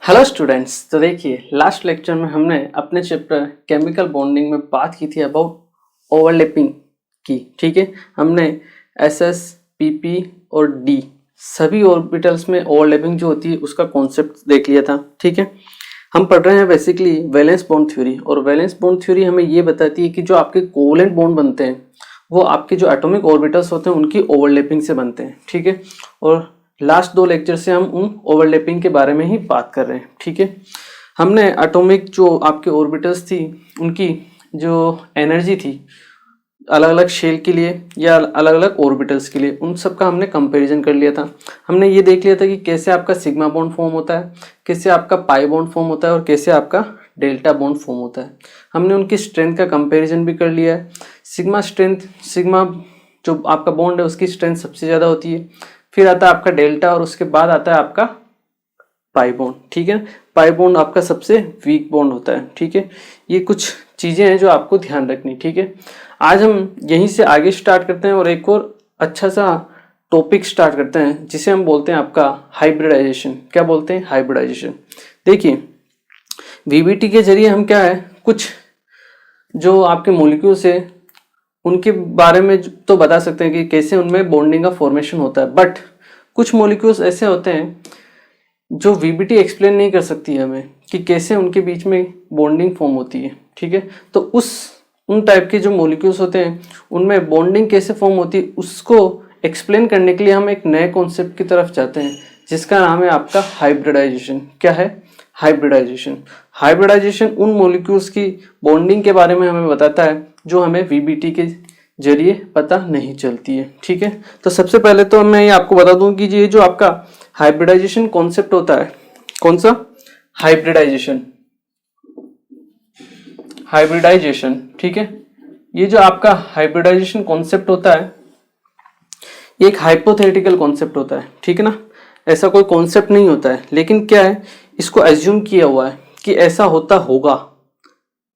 Hello students. तो देखिए, last lecture में हमने अपने चैप्टर केमिकल बॉन्डिंग में बात की थी अबाउट ओवरलैपिंग की। ठीक है, हमने एस एस पी पी और डी सभी ऑर्बिटल्स में ओवरलैपिंग जो होती है उसका कॉन्सेप्ट देख लिया था। ठीक है, हम पढ़ रहे हैं बेसिकली वैलेंस बॉन्ड थ्योरी, और वैलेंस बॉन्ड थ्योरी हमें ये बताती है कि जो आपके कोवलेंट बॉन्ड बनते हैं वो आपके जो एटॉमिक ऑर्बिटल्स होते हैं उनकी ओवरलैपिंग से बनते हैं। ठीक है, और लास्ट दो लेक्चर से हम उन ओवरलैपिंग के बारे में ही बात कर रहे हैं। ठीक है, हमने एटॉमिक जो आपके ऑर्बिटल्स थी उनकी जो एनर्जी थी अलग अलग शेल के लिए या अलग अलग ऑर्बिटल्स के लिए, उन सब का हमने कंपैरिजन कर लिया था। हमने ये देख लिया था कि कैसे आपका सिग्मा बॉन्ड फॉर्म होता है, कैसे आपका पाई बॉन्ड फॉर्म होता है और कैसे आपका डेल्टा बॉन्ड फॉर्म होता है। हमने उनकी स्ट्रेंथ का कंपैरिजन भी कर लिया है। सिग्मा जो आपका बॉन्ड है उसकी स्ट्रेंथ सबसे ज़्यादा होती है, फिर आता है आपका डेल्टा और उसके बाद आता है आपका पाई बॉन्ड। ठीक है, पाई बॉन्ड आपका सबसे वीक बॉन्ड होता है। ठीक है, ये कुछ चीज़ें हैं जो आपको ध्यान रखनी। ठीक है, आज हम यहीं से आगे स्टार्ट करते हैं और एक और अच्छा सा टॉपिक स्टार्ट करते हैं जिसे हम बोलते हैं आपका हाइब्रिडाइजेशन। क्या बोलते हैं? हाइब्रिडाइजेशन। देखिए, वीबीटी के जरिए हम क्या है, कुछ जो आपके मॉलिक्यूल्स है उनके बारे में तो बता सकते हैं कि कैसे उनमें बॉन्डिंग का फॉर्मेशन होता है, बट कुछ मॉलिक्यूल्स ऐसे होते हैं जो वीबीटी एक्सप्लेन नहीं कर सकती है हमें कि कैसे उनके बीच में बॉन्डिंग फॉर्म होती है। ठीक है, तो उन टाइप के जो मॉलिक्यूल्स होते हैं उनमें बॉन्डिंग कैसे फॉर्म होती है उसको एक्सप्लेन करने के लिए हम एक नए कॉन्सेप्ट की तरफ जाते हैं जिसका नाम है आपका हाइब्रिडाइजेशन। क्या है? हाइब्रिडाइजेशन। हाइब्रिडाइजेशन उन मॉलिक्यूल्स की बॉन्डिंग के बारे में हमें बताता है जो हमें वीबीटी के जरिए पता नहीं चलती है। ठीक है, तो सबसे पहले तो मैं ये आपको बता दूं कि ये जो आपका हाइब्रिडाइजेशन कॉन्सेप्ट होता है, कौन सा? हाइब्रिडाइजेशन। हाइब्रिडाइजेशन, ठीक है, ये जो आपका हाइब्रिडाइजेशन कॉन्सेप्ट होता है ये एक हाइपोथेटिकल कॉन्सेप्ट होता है। ठीक है ना, ऐसा कोई कॉन्सेप्ट नहीं होता है, लेकिन क्या है, इसको एज्यूम किया हुआ है कि ऐसा होता होगा।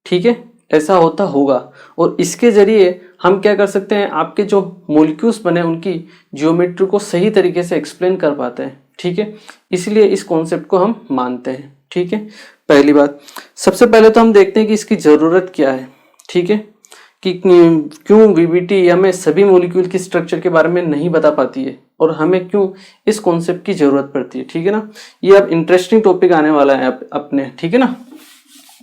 ठीक है, ऐसा होता होगा, और इसके जरिए हम क्या कर सकते हैं, आपके जो मॉलिक्यूल्स बने उनकी ज्योमेट्री को सही तरीके से एक्सप्लेन कर पाते हैं। ठीक है, इसलिए इस कॉन्सेप्ट को हम मानते हैं। ठीक है, पहली बात, सबसे पहले तो हम देखते हैं कि इसकी ज़रूरत क्या है। ठीक है, कि क्यों वीबीटी हमें सभी मॉलिक्यूल की स्ट्रक्चर के बारे में नहीं बता पाती है और हमें क्यों इस कॉन्सेप्ट की ज़रूरत पड़ती है। ठीक है ना, ये अब इंटरेस्टिंग टॉपिक आने वाला है अपने। ठीक है ना,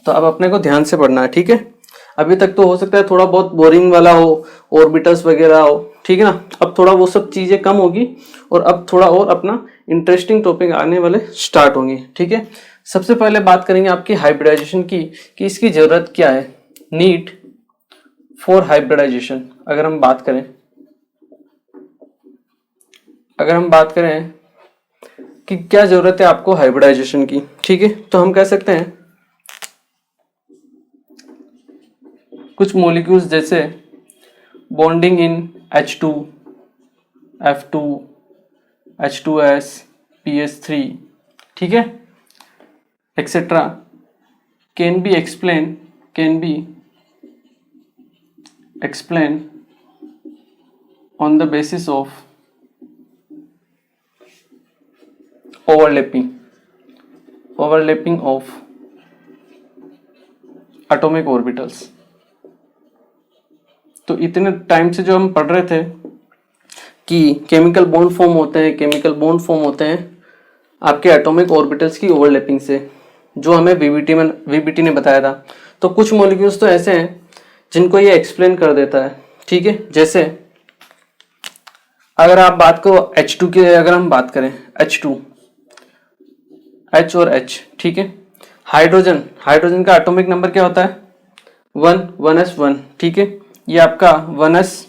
तो अब अपने को ध्यान से पढ़ना है। ठीक है, अभी तक तो हो सकता है थोड़ा बहुत बोरिंग वाला हो, ऑर्बिटल्स वगैरह हो। ठीक है ना, अब थोड़ा वो सब चीज़ें कम होगी और अब थोड़ा और अपना इंटरेस्टिंग टॉपिक आने वाले स्टार्ट होंगे। ठीक है, सबसे पहले बात करेंगे आपकी हाइब्रिडाइजेशन की कि इसकी ज़रूरत क्या है। नीड फॉर हाइब्रिडाइजेशन अगर हम बात करें कि क्या ज़रूरत है आपको हाइब्रिडाइजेशन की। ठीक है, तो हम कह सकते हैं कुछ मॉलिक्यूल्स जैसे bonding in H2, F2, H2S, PS3, ठीक है, etcetera can be explained on the basis of overlapping of atomic orbitals। तो इतने टाइम से जो हम पढ़ रहे थे कि केमिकल बॉन्ड फॉर्म होते हैं आपके एटॉमिक ऑर्बिटल्स की ओवरलैपिंग से, जो हमें वीबीटी ने बताया था। तो कुछ मॉलिक्यूल्स तो ऐसे हैं जिनको ये एक्सप्लेन कर देता है। ठीक है, जैसे अगर आप बात करो H2 की, अगर हम बात करें H2, H और H, ठीक है, हाइड्रोजन का एटॉमिक नंबर क्या होता है? 1s1। ठीक है, ये आपका 1s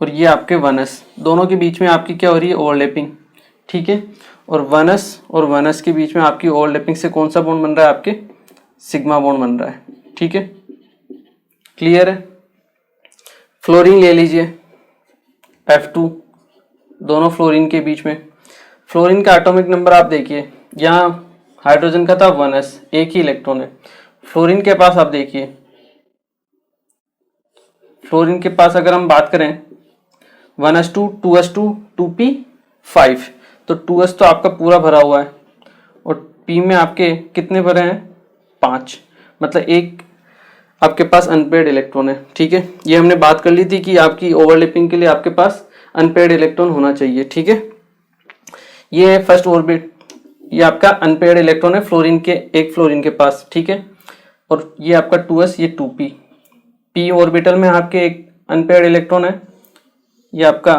और ये आपके 1s, दोनों के बीच में आपकी क्या हो रही है? ओवरलैपिंग। ठीक है, और 1s और 1s के बीच में आपकी ओवरलैपिंग से कौन सा बॉन्ड बन रहा है? आपके सिग्मा बॉन्ड बन रहा है। ठीक है, क्लियर है? फ्लोरीन ले लीजिए, F2, दोनों फ्लोरीन के बीच में। फ्लोरीन का एटॉमिक नंबर आप देखिए, यहाँ हाइड्रोजन का था 1s, एक ही इलेक्ट्रॉन है। फ्लोरीन के पास आप देखिए, फ्लोरीन के पास अगर हम बात करें 1s2, 2s2, 2p5, तो 2s तो आपका पूरा भरा हुआ है और पी में आपके कितने भरे हैं, 5, मतलब एक आपके पास अनपेयर्ड इलेक्ट्रॉन है। ठीक है, ये हमने बात कर ली थी कि आपकी ओवरलैपिंग के लिए आपके पास अनपेयर्ड इलेक्ट्रॉन होना चाहिए। ठीक है, ये है फर्स्ट ऑर्बिट, ये आपका अनपेयर्ड इलेक्ट्रॉन है फ्लोरीन के, एक फ्लोरीन के पास। ठीक है, और ये आपका 2s, ये 2p, p ऑर्बिटल में आपके एक अनपेयर्ड इलेक्ट्रॉन है, ये आपका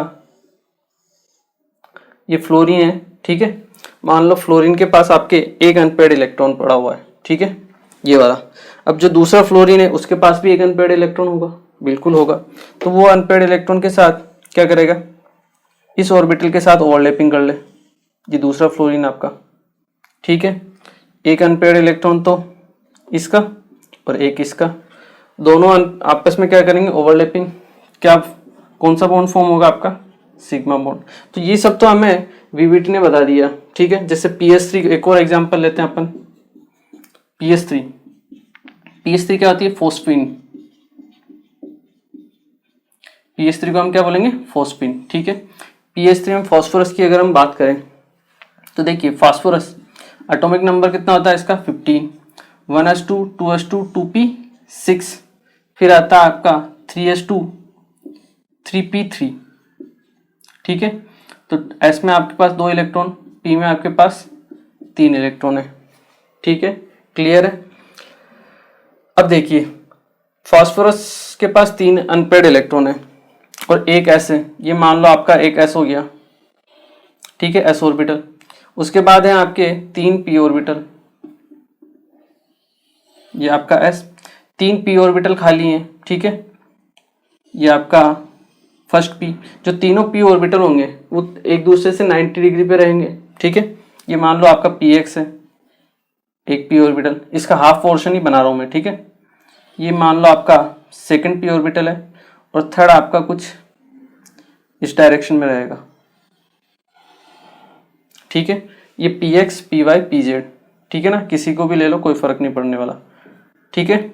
ये फ्लोरीन है। ठीक है, मान लो फ्लोरीन के पास आपके एक अनपेयर्ड इलेक्ट्रॉन पड़ा हुआ है। ठीक है, ये वाला। अब जो दूसरा फ्लोरीन है उसके पास भी एक अनपेयर्ड इलेक्ट्रॉन होगा, बिल्कुल होगा। तो वो अनपेयर्ड इलेक्ट्रॉन के साथ क्या करेगा, इस ऑर्बिटल के साथ ओवरलैपिंग कर ले, ये दूसरा फ्लोरीन आपका। ठीक है, एक अनपेयर्ड इलेक्ट्रॉन तो इसका और एक इसका, दोनों आपस में क्या करेंगे, ओवरलैपिंग। क्या, कौन सा बॉन्ड फॉर्म होगा आपका, सिग्मा बॉन्ड। तो ये सब तो हमें वीबीटी ने बता दिया। ठीक है, जैसे PS3, एक और एग्जांपल लेते हैं अपन, PS3 क्या होती है, फॉस्फीन। PS3 को हम क्या बोलेंगे, फॉस्फीन। ठीक है, PS3 में फास्फोरस की अगर हम बात करें तो देखिए फास्फोरस एटॉमिक नंबर कितना होता है इसका, 15, 1s2, 2s2, 2p6, फिर आता है आपका 3s2, 3p3। ठीक है, तो S में आपके पास 2 इलेक्ट्रॉन, P में आपके पास 3 इलेक्ट्रॉन है। ठीक है, क्लियर है। अब देखिए फास्फोरस के पास 3 अनपेयर्ड इलेक्ट्रॉन है और एक S है, ये मान लो आपका एक S हो गया। ठीक है, S ऑर्बिटल। उसके बाद है आपके 3 p ऑर्बिटल, ये आपका S, 3 p ऑर्बिटल खाली हैं। ठीक है, ये आपका फर्स्ट p, जो तीनों p ऑर्बिटल होंगे वो एक दूसरे से 90 डिग्री पे रहेंगे। ठीक है, ये मान लो आपका px है, एक p ऑर्बिटल, इसका हाफ पोर्शन ही बना रहा हूं मैं। ठीक है, ये मान लो आपका सेकंड p ऑर्बिटल है और थर्ड आपका कुछ इस डायरेक्शन में रहेगा। ठीक है, ये px, py, pz। ठीक है ना, किसी को भी ले लो, कोई फर्क नहीं पड़ने वाला। ठीक है,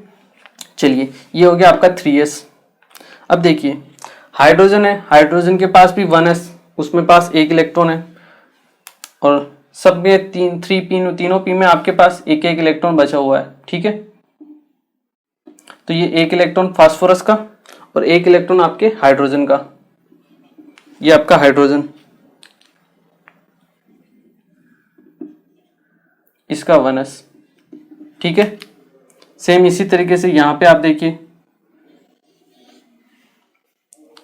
चलिए ये हो गया आपका 3s। अब देखिए हाइड्रोजन है, हाइड्रोजन के पास भी 1s, उसमें पास एक इलेक्ट्रॉन है और सब में तीनों पी में आपके पास एक एक इलेक्ट्रॉन बचा हुआ है। ठीक है, तो ये एक इलेक्ट्रॉन फास्फोरस का और एक इलेक्ट्रॉन आपके हाइड्रोजन का, ये आपका हाइड्रोजन, इसका 1s। ठीक है, सेम इसी तरीके से यहां पे आप देखिए,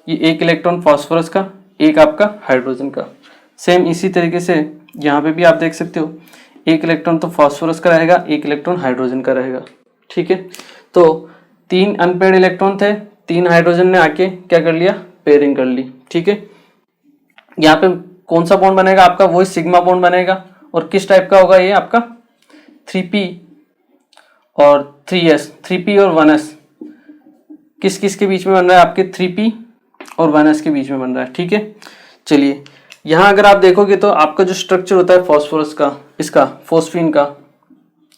ये एक इलेक्ट्रॉन फास्फोरस का, एक आपका हाइड्रोजन का। सेम इसी तरीके से यहाँ पे भी आप देख सकते हो, एक इलेक्ट्रॉन तो फास्फोरस का रहेगा, एक इलेक्ट्रॉन हाइड्रोजन का रहेगा। ठीक है, तो 3 अनपेयर्ड इलेक्ट्रॉन थे, 3 हाइड्रोजन ने आके क्या कर लिया, पेयरिंग कर ली। ठीक है, यहाँ पे कौन सा बॉन्ड बनेगा आपका, वही सिग्मा बॉन्ड बनेगा। और किस टाइप का होगा ये आपका, 3p और 3s, 3p और 1s किस किस के बीच में बन रहा है, आपके 3p और 1s के बीच में बन रहा है। ठीक है, चलिए यहाँ अगर आप देखोगे तो आपका जो स्ट्रक्चर होता है फास्फोरस का, इसका फॉस्फीन का,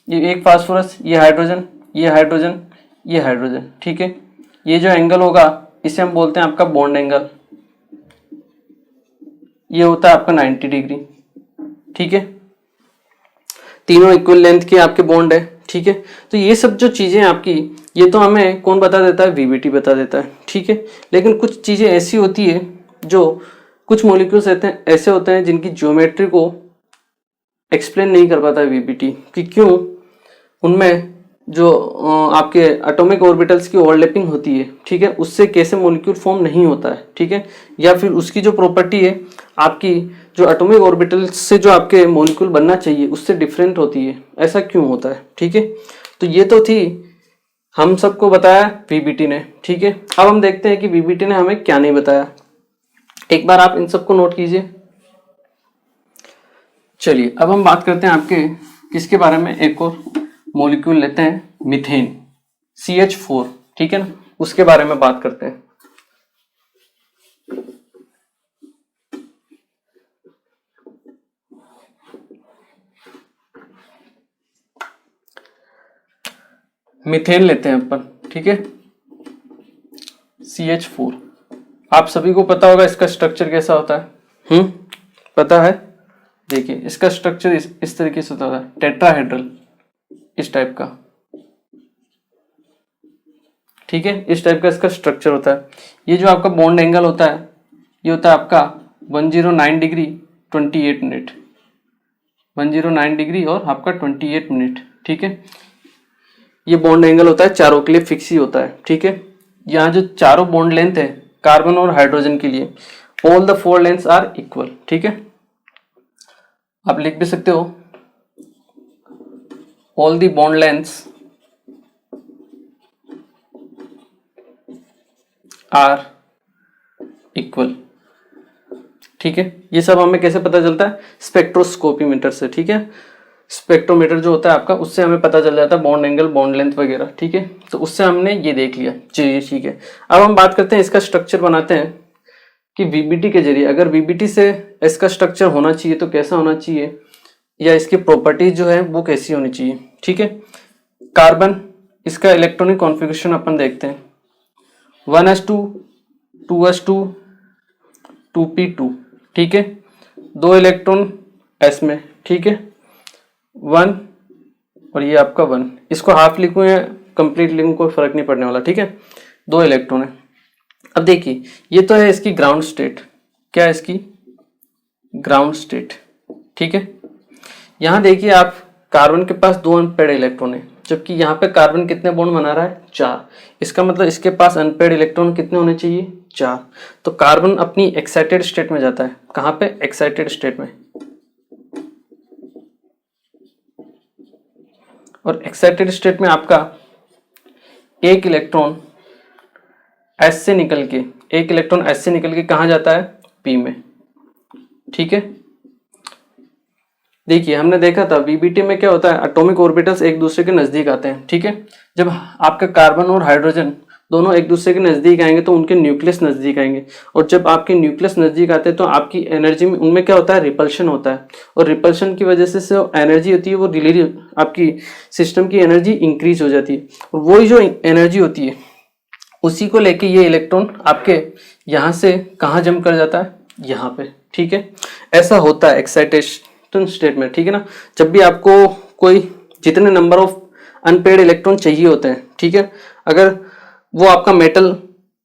ये एक फास्फोरस, ये हाइड्रोजन, ये हाइड्रोजन, ये हाइड्रोजन। ठीक है, ये जो एंगल होगा इसे हम बोलते हैं आपका बॉन्ड एंगल, ये होता है आपका 90 डिग्री। ठीक है, तीनों इक्वल लेंथ के आपके बॉन्ड है। ठीक है, तो ये सब जो चीजें आपकी, ये तो हमें कौन बता देता है, वीबीटी बता देता है। ठीक है, लेकिन कुछ चीजें ऐसी होती है, जो कुछ मॉलिक्यूल्स ऐसे होते हैं जिनकी ज्योमेट्री को एक्सप्लेन नहीं कर पाता है वीबीटी, कि क्यों उनमें जो आपके एटॉमिक ऑर्बिटल्स की ओवरलैपिंग होती है। ठीक है, उससे कैसे मॉलिक्यूल फॉर्म नहीं होता है। ठीक है, या फिर उसकी जो प्रॉपर्टी है आपकी, जो एटॉमिक ऑर्बिटल्स से जो आपके मॉलिक्यूल बनना चाहिए उससे डिफरेंट होती है, ऐसा क्यों होता है। ठीक है, तो ये तो थी, हम सबको बताया वीबीटी ने। ठीक है, अब हम देखते हैं कि वीबीटी ने हमें क्या नहीं बताया। एक बार आप इन सबको नोट कीजिए। चलिए अब हम बात करते हैं आपके किसके बारे में, एक और मॉलिक्यूल लेते हैं, मीथेन, CH4। ठीक है ना, उसके बारे में बात करते हैं। मीथेन लेते हैं अपन। ठीक है, CH4, आप सभी को पता होगा इसका स्ट्रक्चर कैसा होता है। पता है, देखिए इसका स्ट्रक्चर इस तरीके से होता है, टेट्राहेड्रल इस टाइप का, ठीक है, इस टाइप का इसका स्ट्रक्चर होता है। ये जो आपका बॉन्ड एंगल होता है ये होता है आपका 109 डिग्री 28 मिनट, 109 डिग्री और आपका 28 मिनट, ठीक है। ये बॉन्ड एंगल होता है, चारों के लिए फिक्स ही होता है, ठीक है। यहाँ जो चारों बॉन्ड लेंथ है कार्बन और हाइड्रोजन के लिए, all the 4 lengths are equal, ठीक है। आप लिख भी सकते हो all the bond lengths are equal, ठीक है। ये सब हमें कैसे पता चलता है? स्पेक्ट्रोस्कोपी मीटर से, ठीक है। स्पेक्ट्रोमीटर जो होता है आपका, उससे हमें पता चल जाता है बॉन्ड एंगल, बॉन्ड लेंथ वगैरह, ठीक है। तो उससे हमने ये देख लिया, चलिए ठीक है। अब हम बात करते हैं, इसका स्ट्रक्चर बनाते हैं कि वीबीटी के जरिए, अगर वीबीटी से इसका स्ट्रक्चर होना चाहिए तो कैसा होना चाहिए, या इसकी प्रॉपर्टीज जो है वो कैसी होनी चाहिए, ठीक है। कार्बन, इसका इलेक्ट्रॉनिक कॉन्फ़िगरेशन अपन देखते हैं, 1s2 2s2 2p2, ठीक है। 2 इलेक्ट्रॉन s में, ठीक है, 1 और ये आपका 1, इसको हाफ लिखूं या कंप्लीट लिखूं कोई फर्क नहीं पड़ने वाला, ठीक है। 2 इलेक्ट्रॉन है। अब देखिए ये तो है इसकी ग्राउंड स्टेट, क्या है इसकी ग्राउंड स्टेट, ठीक है। यहां देखिए आप, कार्बन के पास 2 अनपेयर्ड इलेक्ट्रॉन है, जबकि यहाँ पे कार्बन कितने बॉन्ड बना रहा है? 4। इसका मतलब इसके पास अनपेयर्ड इलेक्ट्रॉन कितने होने चाहिए? 4। तो कार्बन अपनी एक्साइटेड स्टेट में जाता है, कहाँ पे? एक्साइटेड स्टेट में। और एक्साइटेड स्टेट में आपका एक इलेक्ट्रॉन एस से निकल के कहाँ जाता है? पी में, ठीक है। देखिए हमने देखा था वीबीटी में क्या होता है, एटॉमिक ऑर्बिटल्स एक दूसरे के नजदीक आते हैं, ठीक है। जब आपका कार्बन और हाइड्रोजन दोनों एक दूसरे के नजदीक आएंगे तो उनके न्यूक्लियस नजदीक आएंगे, और जब आपके न्यूक्लियस नजदीक आते हैं तो आपकी एनर्जी में उनमें क्या होता है? रिपल्शन होता है, और रिपल्शन की वजह से एनर्जी होती है वो रिलीज, आपकी सिस्टम की एनर्जी इंक्रीज हो जाती है, और वही जो एनर्जी होती है उसी को लेके ये इलेक्ट्रॉन आपके यहाँ से कहाँ जंप कर जाता है? यहाँ पे, ठीक है। ऐसा होता है एक्साइटेशन स्टेट में, ठीक है ना। जब भी आपको कोई जितने नंबर ऑफ अनपेयर्ड इलेक्ट्रॉन चाहिए होते हैं, ठीक है, अगर वो आपका मेटल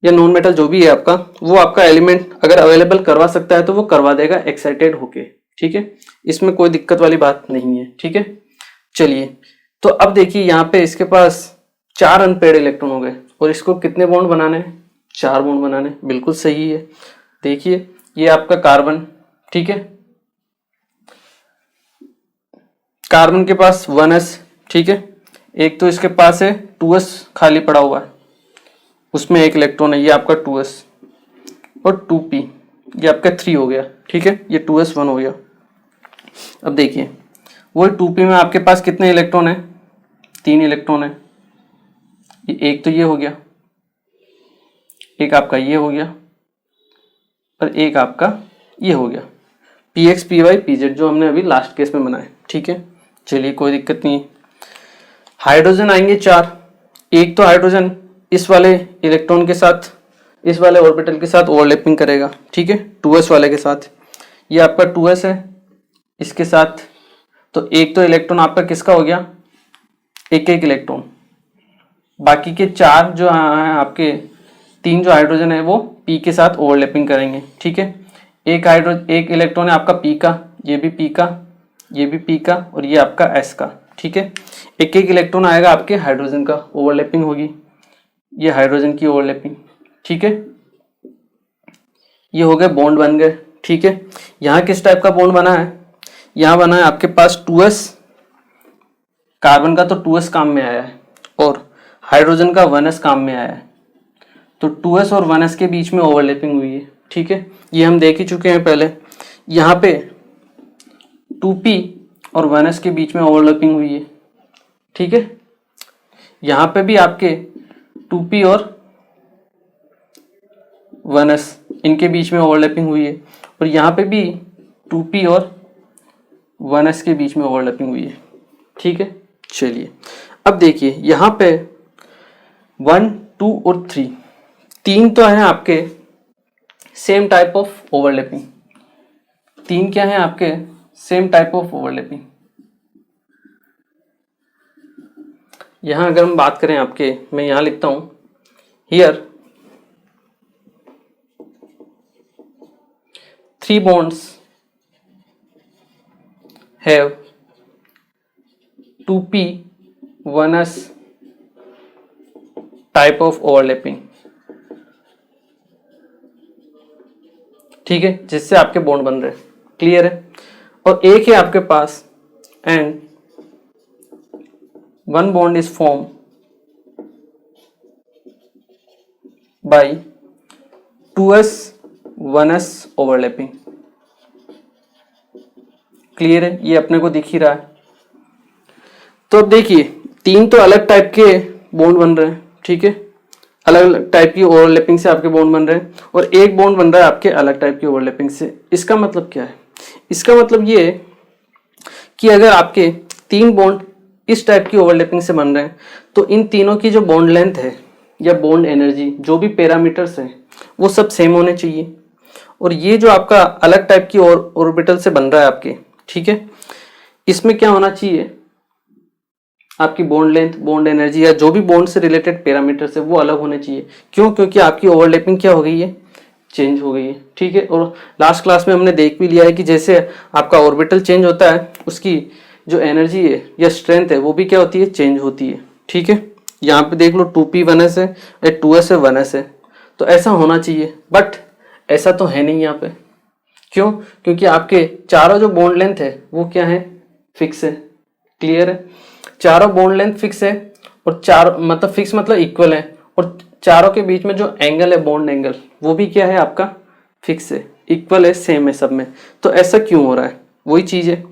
या नॉन मेटल जो भी है आपका, वो आपका एलिमेंट अगर अवेलेबल करवा सकता है तो वो करवा देगा एक्साइटेड होके, ठीक है। इसमें कोई दिक्कत वाली बात नहीं है, ठीक है। चलिए तो अब देखिए यहाँ पे इसके पास 4 अनपेयर्ड इलेक्ट्रॉन हो गए, और इसको कितने बॉन्ड बनाने हैं? 4 बॉन्ड बनाने, बिल्कुल सही है। देखिए ये आपका कार्बन, ठीक है, कार्बन के पास 1s, ठीक है, एक तो इसके पास है 2s खाली पड़ा हुआ है, उसमें एक इलेक्ट्रॉन है, ये आपका 2s, और 2p, ये आपका 3 हो गया, ठीक है, ये 2s 1 हो गया। अब देखिए वो 2p में आपके पास कितने इलेक्ट्रॉन है? 3 इलेक्ट्रॉन है। एक तो ये हो गया, एक आपका ये हो गया, और एक आपका ये हो गया, px py pz जो हमने अभी लास्ट केस में बनाए, ठीक है। चलिए कोई दिक्कत नहीं। हाइड्रोजन आएंगे 4, एक तो हाइड्रोजन इस वाले इलेक्ट्रॉन के साथ, इस वाले ऑर्बिटल के साथ ओवरलैपिंग करेगा, ठीक है, 2s वाले के साथ। ये आपका 2s है इसके साथ, तो एक तो इलेक्ट्रॉन आपका किसका हो गया? एक इलेक्ट्रॉन। बाकी के 4 जो हैं आपके, 3 जो हाइड्रोजन है वो p के साथ ओवरलैपिंग करेंगे, ठीक है। एक इलेक्ट्रॉन है आपका p का, ये भी p का, ये भी p का, और ये आपका s का, ठीक है। एक इलेक्ट्रॉन आएगा आपके हाइड्रोजन का, ओवरलैपिंग होगी, ये हाइड्रोजन की ओवरलैपिंग, ठीक है। ये हो गए बॉन्ड बन गए, ठीक है। यहाँ किस टाइप का बॉन्ड बना है? यहाँ बना है आपके पास 2s, कार्बन का तो 2s काम में आया है, और हाइड्रोजन का 1s काम में आया है, तो 2s और 1s के बीच में ओवरलैपिंग हुई है, ठीक है। ये हम देख ही चुके हैं पहले। यहाँ पे 2p और 1s के बीच में ओवरलैपिंग हुई है, ठीक है। यहाँ पे भी आपके 2p और 1s इनके बीच में ओवरलैपिंग हुई है, और यहाँ पे भी 2p और 1s के बीच में ओवरलैपिंग हुई है, ठीक है। चलिए अब देखिए यहाँ पे 1, 2 और 3 तो है आपके सेम टाइप ऑफ ओवरलैपिंग, 3 क्या है आपके सेम टाइप ऑफ ओवरलैपिंग। यहां अगर हम बात करें आपके, मैं यहां लिखता हूं here 3 bonds have 2p 1s type of overlapping. ठीक है, जिससे आपके बॉन्ड बन रहे हैं, क्लियर है। और एक है आपके पास and one bond is form by 2s 1s overlapping. Clear है, ये अपने को दिख ही रहा है। तो अब देखिए, 3 तो अलग टाइप के बॉन्ड बन रहे हैं, ठीक है, अलग अलग टाइप की ओवरलैपिंग से आपके बॉन्ड बन रहे हैं, और एक बॉन्ड बन रहा है आपके अलग टाइप की ओवरलैपिंग से। इसका मतलब क्या है? इसका मतलब ये है कि अगर आपके 3 बॉन्ड इस टाइप की ओवरलैपिंग से बन रहे हैं, तो इन तीनों की जो बॉन्ड लेंथ है या बॉन्ड एनर्जी, जो भी पैरामीटर्स है, वो सब सेम होने चाहिए। और ये जो आपका अलग टाइप की ऑर्बिटल से बन रहा है आपके, ठीक है, इसमें क्या होना चाहिए? आपकी बॉन्ड लेंथ, बॉन्ड एनर्जी या जो भी बॉन्ड से रिलेटेड पैरामीटर्स है वो अलग होने चाहिए। क्यों? क्योंकि आपकी ओवरलैपिंग क्या हो गई है? चेंज हो गई है, ठीक है। और लास्ट क्लास में हमने देख भी लिया है कि जैसे आपका ऑर्बिटल चेंज होता है, उसकी जो एनर्जी है या स्ट्रेंथ है वो भी क्या होती है? चेंज होती है, ठीक है। यहाँ पे देख लो 2p 1s है, 2s है 1s है, तो ऐसा होना चाहिए, बट ऐसा तो है नहीं यहाँ पे। क्यों? क्योंकि आपके चारों जो बॉन्ड लेंथ है वो क्या है? फिक्स है, क्लियर है। चारों बॉन्ड लेंथ फिक्स है, और चार मतलब फिक्स मतलब इक्वल है, और चारों के बीच में जो एंगल है, बॉन्ड एंगल, वो भी क्या है आपका? फिक्स है, इक्वल है, सेम है सब में। तो ऐसा क्यों हो रहा है? वही चीज है,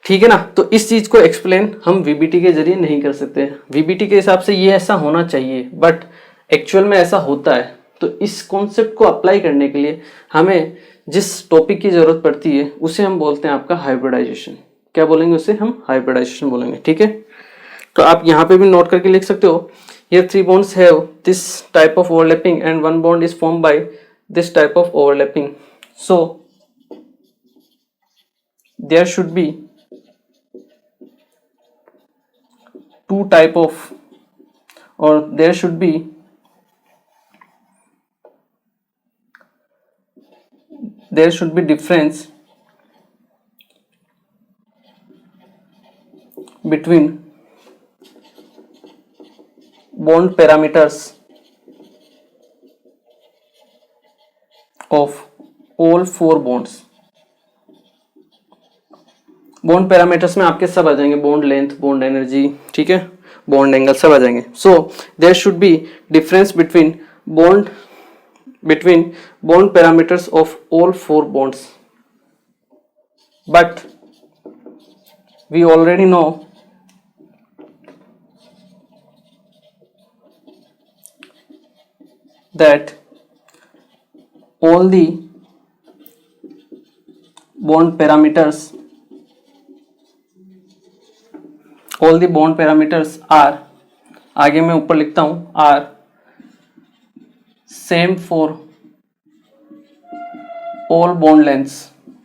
ठीक है ना। तो इस चीज को एक्सप्लेन हम वीबीटी के जरिए नहीं कर सकते। वीबीटी के हिसाब से ये ऐसा होना चाहिए, बट एक्चुअल में ऐसा होता है। तो इस कॉन्सेप्ट को अप्लाई करने के लिए हमें जिस टॉपिक की जरूरत पड़ती है उसे हम बोलते हैं आपका हाइब्रिडाइजेशन। क्या बोलेंगे उसे? हम हाइब्रिडाइजेशन बोलेंगे, ठीक है। तो आप यहाँ पे भी नोट करके लिख सकते हो, here 3 bonds have this type of overlapping and 1 bond is formed by this type of overlapping, so there should be 2 type of, or there should be difference between bond parameters of all 4 bonds। Bond parameters में आपके सब आ जाएंगे, bond length, bond energy, ठीक है, bond angle, सब आ जाएंगे। So there should be difference between bond parameters of all 4 bonds, but we already know that all the bond parameters are, आगे मैं ऊपर लिखता हूं, are same for all bond lengths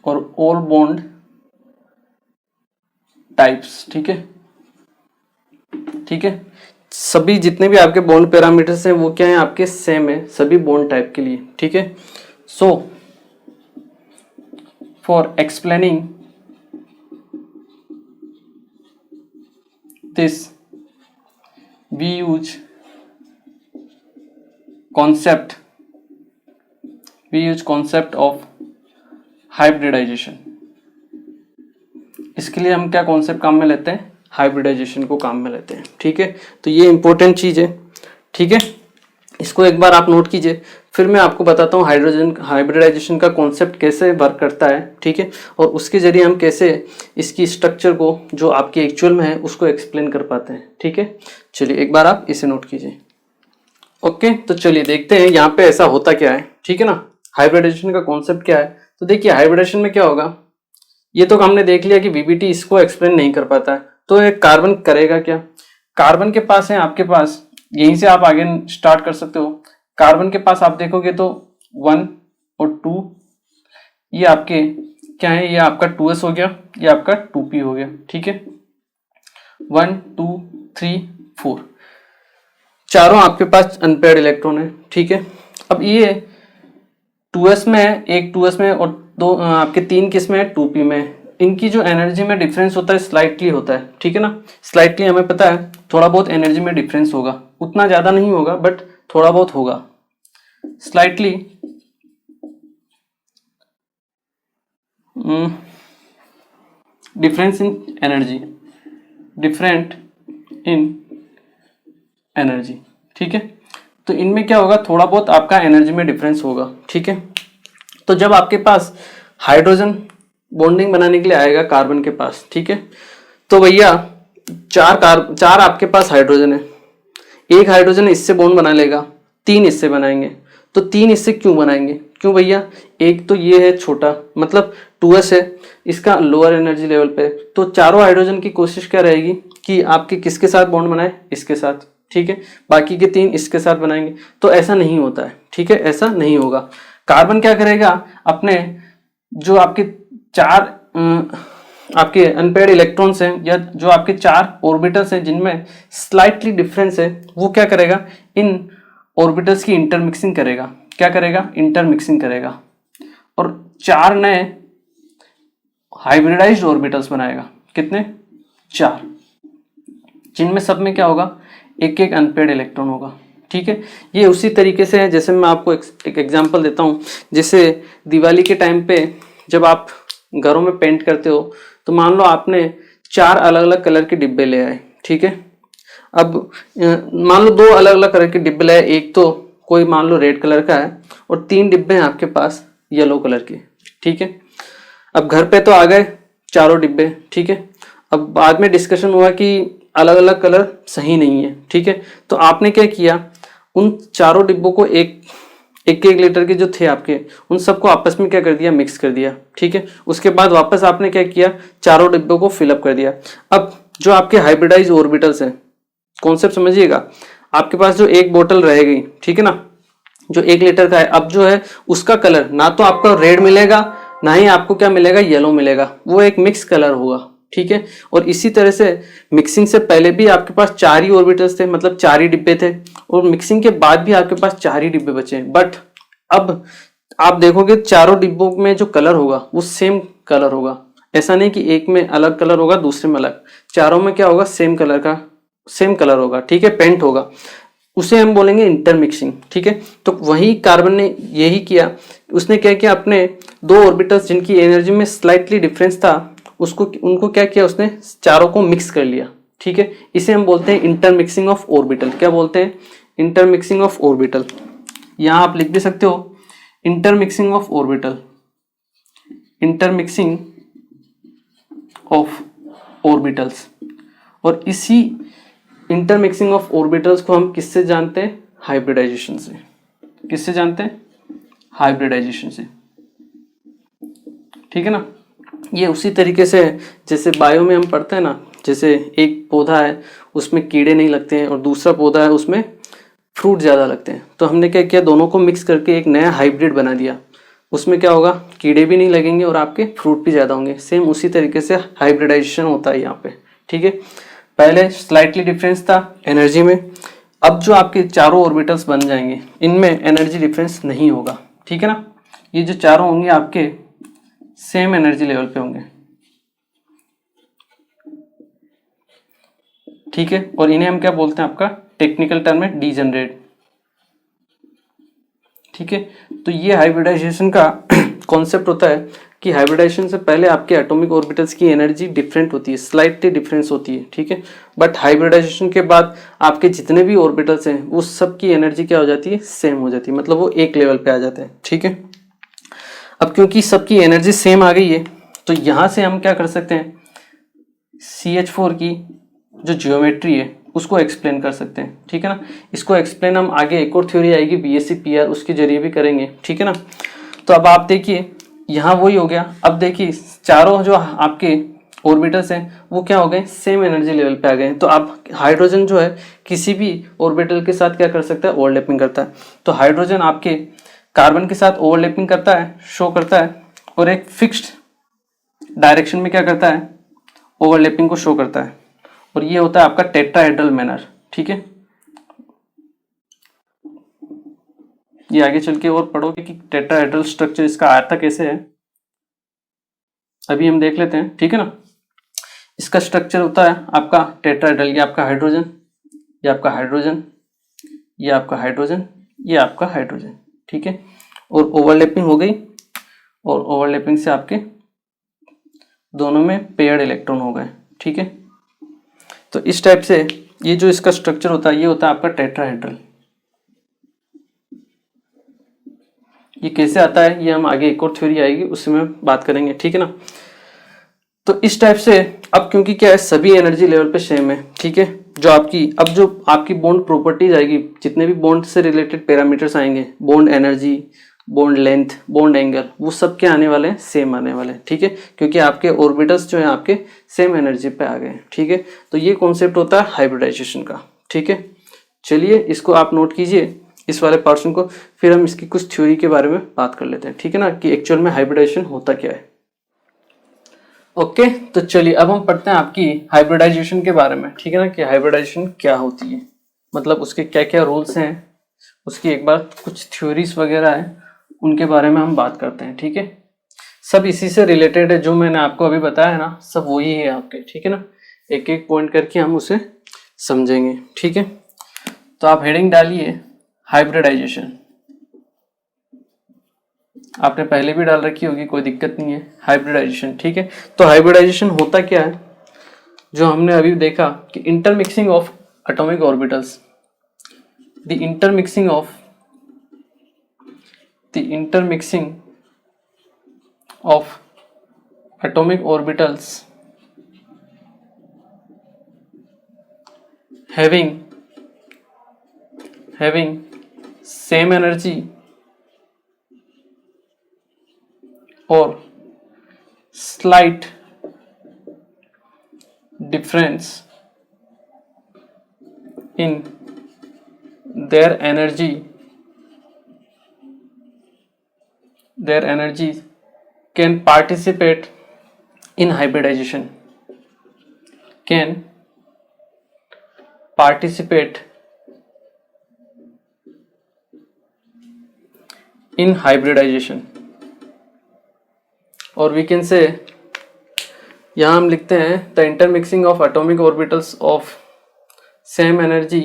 और all bond types, ठीक है, ठीक है। सभी जितने भी आपके बॉन्ड पैरामीटर्स हैं वो क्या है? आपके सेम है सभी बॉन्ड टाइप के लिए, ठीक है। So for explaining this we use concept of hybridization। इसके लिए हम क्या कॉन्सेप्ट काम में लेते हैं? हाइब्रिडाइजेशन को काम में लेते हैं, ठीक है। तो ये इंपॉर्टेंट चीज है, ठीक है, इसको एक बार आप नोट कीजिए। फिर मैं आपको बताता हूँ हाइब्रिडाइजेशन का कॉन्सेप्ट कैसे वर्क करता है, ठीक है, और उसके जरिए हम कैसे इसकी स्ट्रक्चर को जो आपके एक्चुअल में है उसको एक्सप्लेन कर पाते हैं, ठीक है। चलिए एक बार आप इसे नोट कीजिए। ओके, तो चलिए देखते हैं यहाँ पे ऐसा होता क्या है, ठीक है ना। हाइब्रिडाइजेशन का कॉन्सेप्ट क्या है? तो देखिए हाइब्रिडाइजेशन में क्या होगा, ये तो हमने देख लिया कि वीबीटी इसको एक्सप्लेन नहीं कर पाता है। तो एक कार्बन करेगा क्या? कार्बन के पास है आपके पास, यहीं से आप आगे स्टार्ट कर सकते हो। कार्बन के पास आप देखोगे तो 1 और 2 ये आपके क्या है, ये आपका 2s हो गया, ये आपका 2p हो गया, ठीक है। 1 2 3 4 चारों आपके पास अनपेयर्ड इलेक्ट्रॉन है, ठीक है। अब ये 2s में है, एक 2s में और दो आपके 3 किस में है, 2p में। इनकी जो एनर्जी में डिफरेंस होता है स्लाइटली होता है, ठीक है ना। स्लाइटली हमें पता है थोड़ा बहुत एनर्जी में डिफरेंस होगा, उतना ज्यादा नहीं होगा बट थोड़ा बहुत होगा। Slightly difference in energy, different in energy, ठीक है। तो इनमें क्या होगा, थोड़ा बहुत आपका एनर्जी में डिफरेंस होगा, ठीक है। तो जब आपके पास हाइड्रोजन बॉन्डिंग बनाने के लिए आएगा कार्बन के पास, ठीक है, तो भैया चार आपके पास हाइड्रोजन है, एक हाइड्रोजन इससे बॉन्ड बना लेगा, 3 इससे बनाएंगे। तो 3 इससे क्यों बनाएंगे, क्यों भैया, एक तो ये है छोटा, मतलब 2s है, इसका लोअर एनर्जी लेवल पे, तो चारों हाइड्रोजन की कोशिश क्या रहेगी कि आपके किसके साथ बॉन्ड बनाए, इसके साथ, ठीक है। बाकी के 3 इसके साथ बनाएंगे। तो ऐसा नहीं होता है, ठीक है, ऐसा नहीं होगा। कार्बन क्या करेगा, अपने जो आपके 4 आपके अनपेयर्ड इलेक्ट्रॉन्स हैं या जो आपके 4 ऑर्बिटल्स हैं जिनमें स्लाइटली डिफरेंस है, वो क्या करेगा, इन ऑर्बिटल्स की इंटरमिक्सिंग करेगा। क्या करेगा, इंटरमिक्सिंग करेगा, और 4 नए हाइब्रिडाइज्ड ऑर्बिटल्स बनाएगा। कितने, 4, जिनमें सब में क्या होगा, एक एक अनपेयर्ड इलेक्ट्रॉन होगा, ठीक है। ये उसी तरीके से है, जैसे मैं आपको एक एग्जांपल देता हूँ। जैसे दिवाली के टाइम पे जब आप घरों में पेंट करते हो, तो मान लो आपने 4 अलग अलग कलर के डिब्बे ले आए, ठीक है। अब मान लो 2 अलग अलग कलर के डिब्बे ले आए, एक तो कोई मान लो रेड कलर का है और 3 डिब्बे हैं आपके पास येलो कलर के, ठीक है। अब घर पे तो आ गए चारों डिब्बे, ठीक है। अब बाद में डिस्कशन हुआ कि अलग अलग कलर सही नहीं है, ठीक है। तो आपने क्या किया, उन चारों डिब्बों को एक लीटर के जो थे आपके, उन सबको आपस में क्या कर दिया, मिक्स कर दिया, ठीक है। उसके बाद वापस आपने क्या किया, चारों डिब्बों को फिलअप कर दिया। अब जो आपके हाइब्रिडाइज ऑर्बिटल्स हैं, कॉन्सेप्ट समझिएगा, आपके पास जो एक बोतल रह गई, ठीक है ना, जो 1 लीटर का है, अब जो है उसका कलर ना तो आपको रेड मिलेगा, ना ही आपको क्या मिलेगा, येलो मिलेगा, वो एक मिक्स कलर होगा, ठीक है। और इसी तरह से मिक्सिंग से पहले भी आपके पास 4 ही ऑर्बिटल्स थे, मतलब 4 ही डिब्बे थे, और मिक्सिंग के बाद भी आपके पास 4 ही डिब्बे बचे। बट अब आप देखोगे चारों डिब्बों में जो कलर होगा वो सेम कलर होगा, ऐसा नहीं कि एक में अलग कलर होगा दूसरे में अलग, चारों में क्या होगा, सेम कलर होगा, ठीक है, पेंट होगा। उसे हम बोलेंगे इंटरमिक्सिंग, ठीक है। तो वही कार्बन ने यही किया, उसने क्या किया, अपने 2 ऑर्बिटल्स जिनकी एनर्जी में स्लाइटली डिफरेंस था, उनको क्या किया, उसने चारों को मिक्स कर लिया, ठीक है। इसे हम बोलते हैं इंटरमिक्सिंग ऑफ ऑर्बिटल। क्या बोलते हैं, इंटरमिक्सिंग ऑफ ऑर्बिटल। यहां आप लिख भी सकते हो intermixing of orbital, intermixing of orbitals. और इसी इंटरमिक्सिंग ऑफ ऑर्बिटल्स को हम किससे जानते हैं, हाइब्रिडाइजेशन से। किससे जानते हैं, हाइब्रिडाइजेशन से, ठीक है ना। ये उसी तरीके से है जैसे बायो में हम पढ़ते हैं ना, जैसे एक पौधा है उसमें कीड़े नहीं लगते हैं और दूसरा पौधा है उसमें फ्रूट ज़्यादा लगते हैं, तो हमने क्या किया, दोनों को मिक्स करके एक नया हाइब्रिड बना दिया। उसमें क्या होगा, कीड़े भी नहीं लगेंगे और आपके फ्रूट भी ज़्यादा होंगे। सेम उसी तरीके से हाइब्रिडाइजेशन होता है यहाँ पे, ठीक है। पहले स्लाइटली डिफरेंस था एनर्जी में, अब जो आपके चारों ऑर्बिटल्स बन जाएंगे इनमें एनर्जी डिफरेंस नहीं होगा, ठीक है ना। ये जो चारों होंगे आपके सेम एनर्जी लेवल पे होंगे, ठीक है। और इन्हें हम क्या बोलते हैं, आपका टेक्निकल टर्म है डीजनरेट, ठीक है। तो ये हाइब्रिडाइजेशन का कॉन्सेप्ट होता है कि हाइब्रिडाइजेशन से पहले आपके एटॉमिक ऑर्बिटल्स की एनर्जी डिफरेंट होती है, स्लाइटली डिफरेंस होती है, ठीक है। बट हाइब्रिडाइजेशन के बाद आपके जितने भी ऑर्बिटल्स हैं वो सब की एनर्जी क्या हो जाती है, सेम हो जाती है, मतलब वो एक लेवल पे आ जाते हैं, ठीक है। अब क्योंकि सबकी एनर्जी सेम आ गई है, तो यहां से हम क्या कर सकते हैं, CH4 की जो जियोमेट्री है उसको एक्सप्लेन कर सकते हैं, ठीक है ना। इसको एक्सप्लेन हम आगे एक और थ्योरी आएगी BSc-PR, उसके जरिए भी करेंगे, ठीक है ना। तो अब आप देखिए यहाँ वही हो गया। अब देखिए चारों जो आपके ऑर्बिटल्स हैं वो क्या हो गए, सेम एनर्जी लेवल पे आ गए। तो अब हाइड्रोजन जो है किसी भी ऑर्बिटल के साथ क्या कर सकता है, ओवरलैपिंग करता है। तो हाइड्रोजन आपके कार्बन के साथ ओवरलैपिंग करता है, शो करता है, और एक फिक्स्ड डायरेक्शन में क्या करता है, ओवरलैपिंग को शो करता है, और ये होता है आपका टेट्राहेड्रल मैनर। ठीक है, ये आगे चल के और पढ़ोगे कि टेट्राहेड्रल स्ट्रक्चर इसका आयता कैसे है, अभी हम देख लेते हैं। ठीक है ना, इसका स्ट्रक्चर होता है आपका टेट्राहेड्रल, ये आपका हाइड्रोजन, ये आपका हाइड्रोजन, ये आपका हाइड्रोजन, ये आपका हाइड्रोजन। ठीक है, और ओवरलैपिंग हो गई, और ओवरलैपिंग से आपके दोनों में पेयर्ड इलेक्ट्रॉन हो गए। ठीक है, तो इस टाइप से ये जो इसका स्ट्रक्चर होता है ये होता है आपका टेट्राहेड्रल। ये कैसे आता है ये हम आगे एक और थ्योरी आएगी उसमें बात करेंगे। ठीक है ना, तो इस टाइप से अब क्योंकि क्या है सभी एनर्जी लेवल पे सेम है। ठीक है, जो आपकी बॉन्ड प्रॉपर्टीज आएगी, जितने भी बॉन्ड से रिलेटेड पैरामीटर्स आएंगे, bond energy, bond length, bond angle, वो सब क्या आने वाले हैं, सेम आने वाले हैं। ठीक है, क्योंकि आपके ऑर्बिटल्स जो है आपके सेम एनर्जी पे आ गए हैं। ठीक है, तो ये कॉन्सेप्ट होता है हाइब्रिडाइजेशन का। ठीक है, चलिए इसको आप नोट कीजिए, इस वाले पोर्शन को, फिर हम इसकी कुछ थ्योरी के बारे में बात कर लेते हैं। ठीक है ना, कि एक्चुअल में हाइब्रिडाइजेशन होता क्या है। ओके, तो चलिए अब हम पढ़ते हैं आपकी हाइब्रिडाइजेशन के बारे में। ठीक है ना, कि हाइब्रिडाइजेशन क्या होती है, मतलब उसके क्या क्या रूल्स हैं, उसकी एक बार कुछ थ्योरीज वगैरह है, उनके बारे में हम बात करते हैं। ठीक है, सब इसी से रिलेटेड है, जो मैंने आपको अभी बताया है ना, सब वही है आपके। ठीक है ना, एक एक पॉइंट करके हम उसे समझेंगे। ठीक है, तो आप हेडिंग डालिए हाइब्रिडाइजेशन, आपने पहले भी डाल रखी होगी, कोई दिक्कत नहीं है। हाइब्रिडाइजेशन, ठीक है, तो हाइब्रिडाइजेशन होता क्या है, जो हमने अभी देखा कि intermixing of atomic orbitals, the intermixing of atomic orbitals having same energy or slight difference in their energy can participate in hybridization, और वी कैन से, यहाँ हम लिखते हैं the intermixing of atomic orbitals of same energy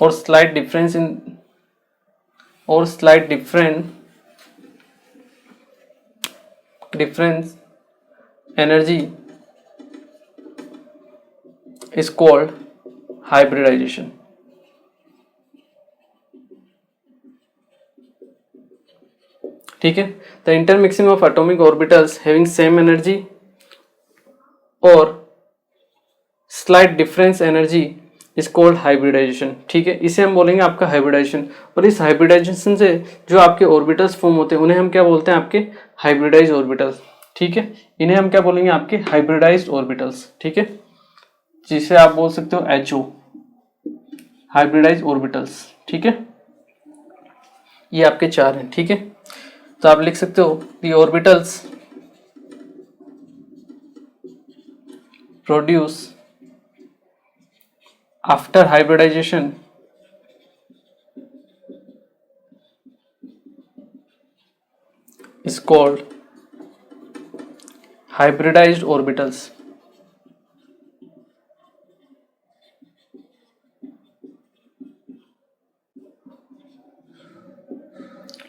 or slight difference energy is called hybridization. ठीक है, the intermixing of atomic orbitals having same energy और slight difference energy is called hybridization. ठीक है, इसे हम बोलेंगे आपका हाइब्रिडाइजेशन। और इस हाइब्रिडाइजेशन से जो आपके ऑर्बिटल्स फॉर्म होते हैं उन्हें हम क्या बोलते हैं, आपके हाइब्रिडाइज ऑर्बिटल्स। ठीक है, इन्हें हम क्या बोलेंगे, आपके हाइब्रिडाइज्ड ऑर्बिटल्स। ठीक है, जिसे आप बोल सकते हो HO, हाइब्रिडाइज ऑर्बिटल्स। ठीक है, ये आपके चार हैं। ठीक है, तो आप लिख सकते हो the orbitals produce after hybridisation is called hybridised orbitals.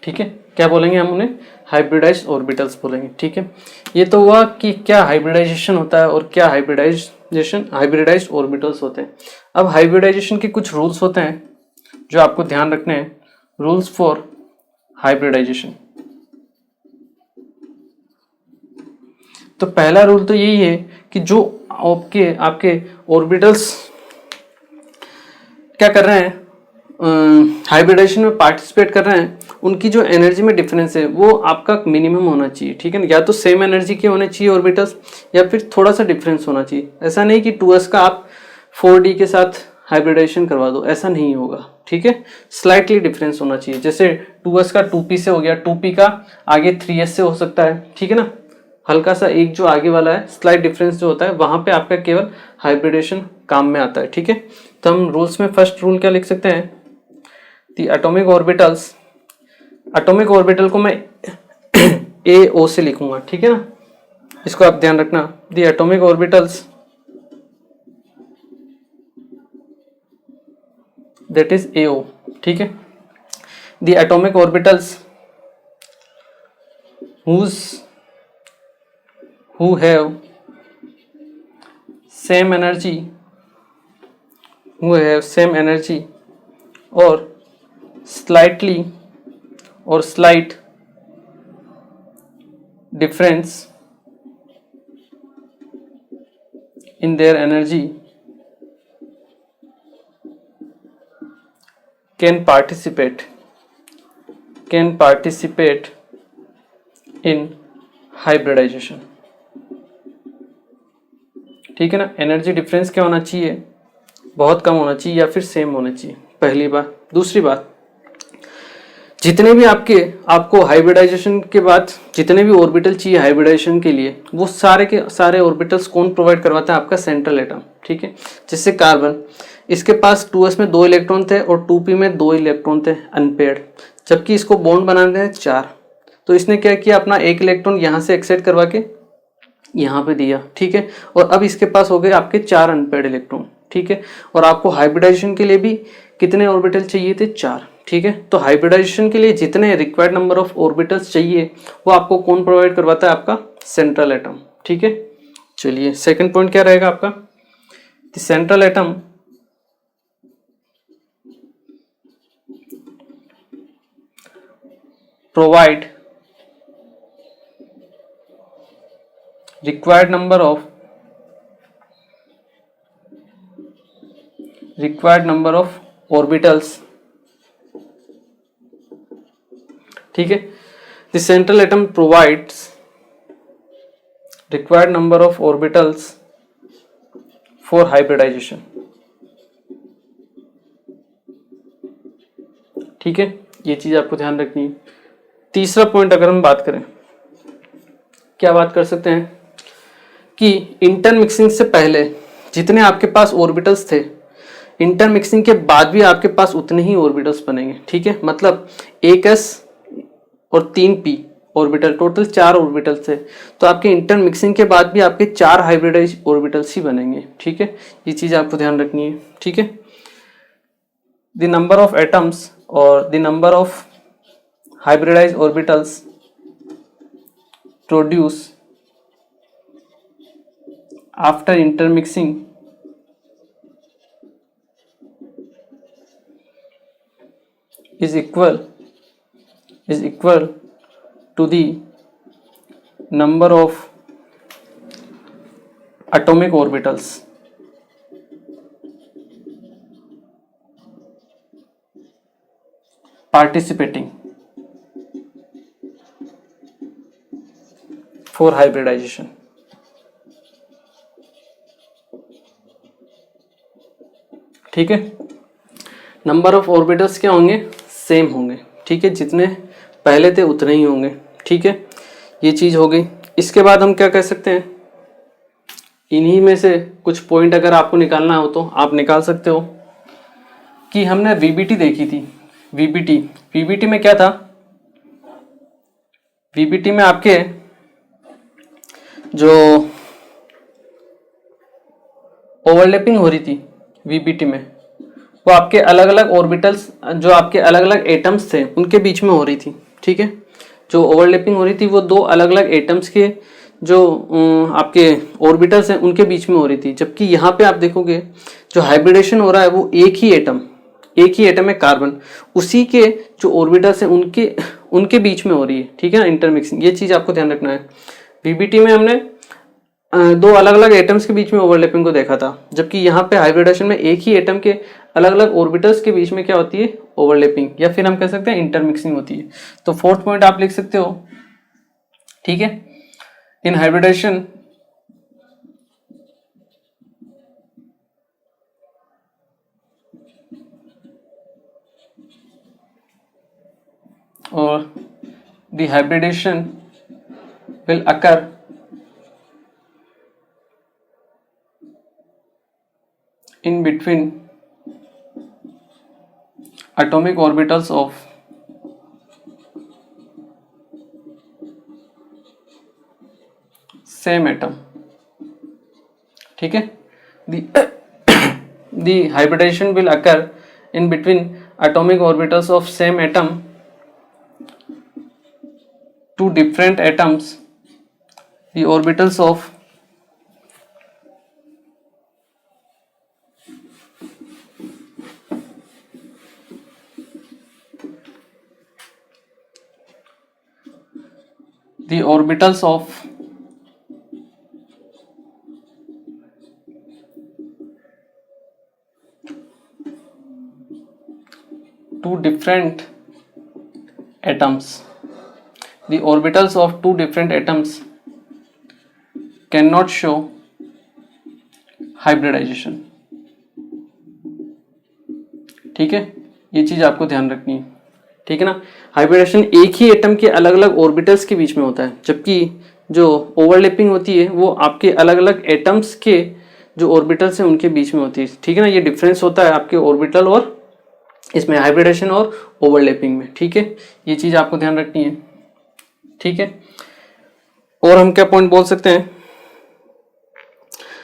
ठीक है, क्या बोलेंगे हम उन्हें, हाइब्रिडाइज्ड ऑर्बिटल्स बोलेंगे। ठीक है, ये तो हुआ कि क्या हाइब्रिडाइजेशन होता है और क्या हाइब्रिडाइज्ड ऑर्बिटल्स होते हैं। अब हाइब्रिडाइजेशन के कुछ रूल्स होते हैं जो आपको ध्यान रखने हैं, रूल्स फॉर हाइब्रिडाइजेशन। तो पहला रूल तो यही है कि जो आपके ऑर्बिटल्स क्या कर रहे हैं, हाइब्रिडाइजेशन में पार्टिसिपेट कर रहे हैं, उनकी जो एनर्जी में डिफरेंस है वो आपका मिनिमम होना चाहिए। ठीक है ना, या तो सेम एनर्जी के होने चाहिए ऑर्बिटल्स, या फिर थोड़ा सा डिफरेंस होना चाहिए। ऐसा नहीं कि 2s का आप 4d के साथ हाइब्रिडाइजेशन करवा दो, ऐसा नहीं होगा। ठीक है, स्लाइटली डिफरेंस होना चाहिए। जैसे 2s का 2p से हो गया, 2p का आगे 3s से हो सकता है। ठीक है ना, हल्का सा एक जो आगे वाला है स्लाइट डिफरेंस जो होता है वहां पे आपका केवल हाइब्रिडेशन काम में आता है, ठीक है। तो हम रूल्स में फर्स्ट रूल क्या लिख सकते हैं, the atomic orbitals, atomic orbital को मैं ए ओ से लिखूंगा, ठीक है ना, इसको आप ध्यान रखना। The atomic orbitals that is A O, ठीक है। The atomic orbitals who have same energy, or slight difference in their energy can participate in hybridization, ठीक है ना। एनर्जी डिफरेंस क्या होना चाहिए, बहुत कम होना चाहिए या फिर सेम होना चाहिए, पहली बात। दूसरी बात, जितने भी आपको हाइब्रिडाइजेशन के बाद जितने भी ऑर्बिटल चाहिए हाइब्रिडाइजेशन के लिए, वो सारे के सारे ऑर्बिटल्स कौन प्रोवाइड करवाता है, आपका सेंट्रल एटम, ठीक है। जैसे कार्बन, इसके पास 2s में 2 इलेक्ट्रॉन थे और 2p में 2 इलेक्ट्रॉन थे अनपेयर्ड, जबकि इसको बॉन्ड बनाने हैं 4। तो इसने क्या किया, अपना 1 इलेक्ट्रॉन यहाँ से एक्साइट करवा के यहाँ पे दिया, ठीक है। और अब इसके पास हो गए आपके 4 अनपेयर्ड इलेक्ट्रॉन, ठीक है। और आपको हाइब्रिडाइजेशन के लिए भी कितने ऑर्बिटल चाहिए थे, 4, ठीक है। तो हाइब्रिडाइजेशन के लिए जितने रिक्वायर्ड नंबर ऑफ ऑर्बिटल्स चाहिए वो आपको कौन प्रोवाइड करवाता है, आपका सेंट्रल एटम, ठीक है। चलिए सेकंड पॉइंट क्या रहेगा आपका, the central atom provide required number of orbitals, ठीक है। The central atom provides required number of orbitals for hybridization, ठीक है। ये चीज आपको ध्यान रखनी है। तीसरा पॉइंट अगर हम बात करें, क्या बात कर सकते हैं कि इंटरमिक्सिंग से पहले जितने आपके पास ऑर्बिटल्स थे, इंटरमिक्सिंग के बाद भी आपके पास उतने ही ऑर्बिटल्स बनेंगे, ठीक है। मतलब 1s और 3p ऑर्बिटल, टोटल 4 ऑर्बिटल्स थे, तो आपके इंटरमिक्सिंग के बाद भी आपके 4 हाइब्रिडाइज ऑर्बिटल्स ही बनेंगे, ठीक है। ये चीज आपको ध्यान रखनी है, ठीक है। द नंबर ऑफ एटम्स और the number of hybridized orbitals produce after intermixing is equal to the number of atomic orbitals participating for hybridization, ठीक है। नंबर ऑफ ऑर्बिटल्स क्या होंगे, सेम होंगे, ठीक है। जितने पहले थे उतने ही होंगे, ठीक है। ये चीज हो गई। इसके बाद हम क्या कह सकते हैं, इन्हीं में से कुछ पॉइंट अगर आपको निकालना हो तो आप निकाल सकते हो कि हमने वीबीटी देखी थी। वीबीटी में क्या था, वीबीटी में आपके जो ओवरलैपिंग हो रही थी वीबीटी में, वो आपके अलग अलग ऑर्बिटल्स, जो आपके अलग अलग एटम्स थे उनके बीच में हो रही थी, ठीक है। जो ओवरलैपिंग हो रही थी वो 2 अलग अलग एटम्स के जो आपके ऑर्बिटल्स हैं उनके बीच में हो रही थी। जबकि यहाँ पे आप देखोगे जो हाइब्रिडेशन हो रहा है वो एक ही एटम है कार्बन, उसी के जो ऑर्बिटल्स हैं उनके बीच में हो रही है, ठीक है ना, इंटरमिक्सिंग। ये चीज आपको ध्यान रखना है। वीबीटी में हमने 2 अलग अलग एटम्स के बीच में ओवरलैपिंग को देखा था, जबकि यहाँ पे हाइब्रिडेशन में एक ही एटम के अलग अलग ऑर्बिटल्स के बीच में क्या होती है, ओवरलैपिंग, या फिर हम कह सकते हैं इंटरमिक्सिंग होती है। तो फोर्थ पॉइंट आप लिख सकते हो, ठीक है। इन हाइब्रिडेशन और the hybridization will occur in between atomic orbitals of same atom. ठीक है, the hybridization will occur in between atomic orbitals of same atom. Two different atoms, the orbitals of the orbitals of two different atoms, the orbitals of two different atoms cannot show hybridization. ठीक है, ये चीज आपको ध्यान रखनी है, ठीक है ना। हाइब्रिडेशन एक ही एटम के अलग अलग ऑर्बिटल्स के बीच में होता है, जबकि जो ओवरलैपिंग होती है वो आपके अलग अलग एटम्स के जो ऑर्बिटल्स हैं उनके बीच में होती है, ठीक है ना। ये डिफरेंस होता है आपके ऑर्बिटल और इसमें हाइब्रिडेशन और ओवरलैपिंग में, ठीक है। ये चीज आपको ध्यान रखनी है, ठीक है। और हम क्या पॉइंट बोल सकते हैं,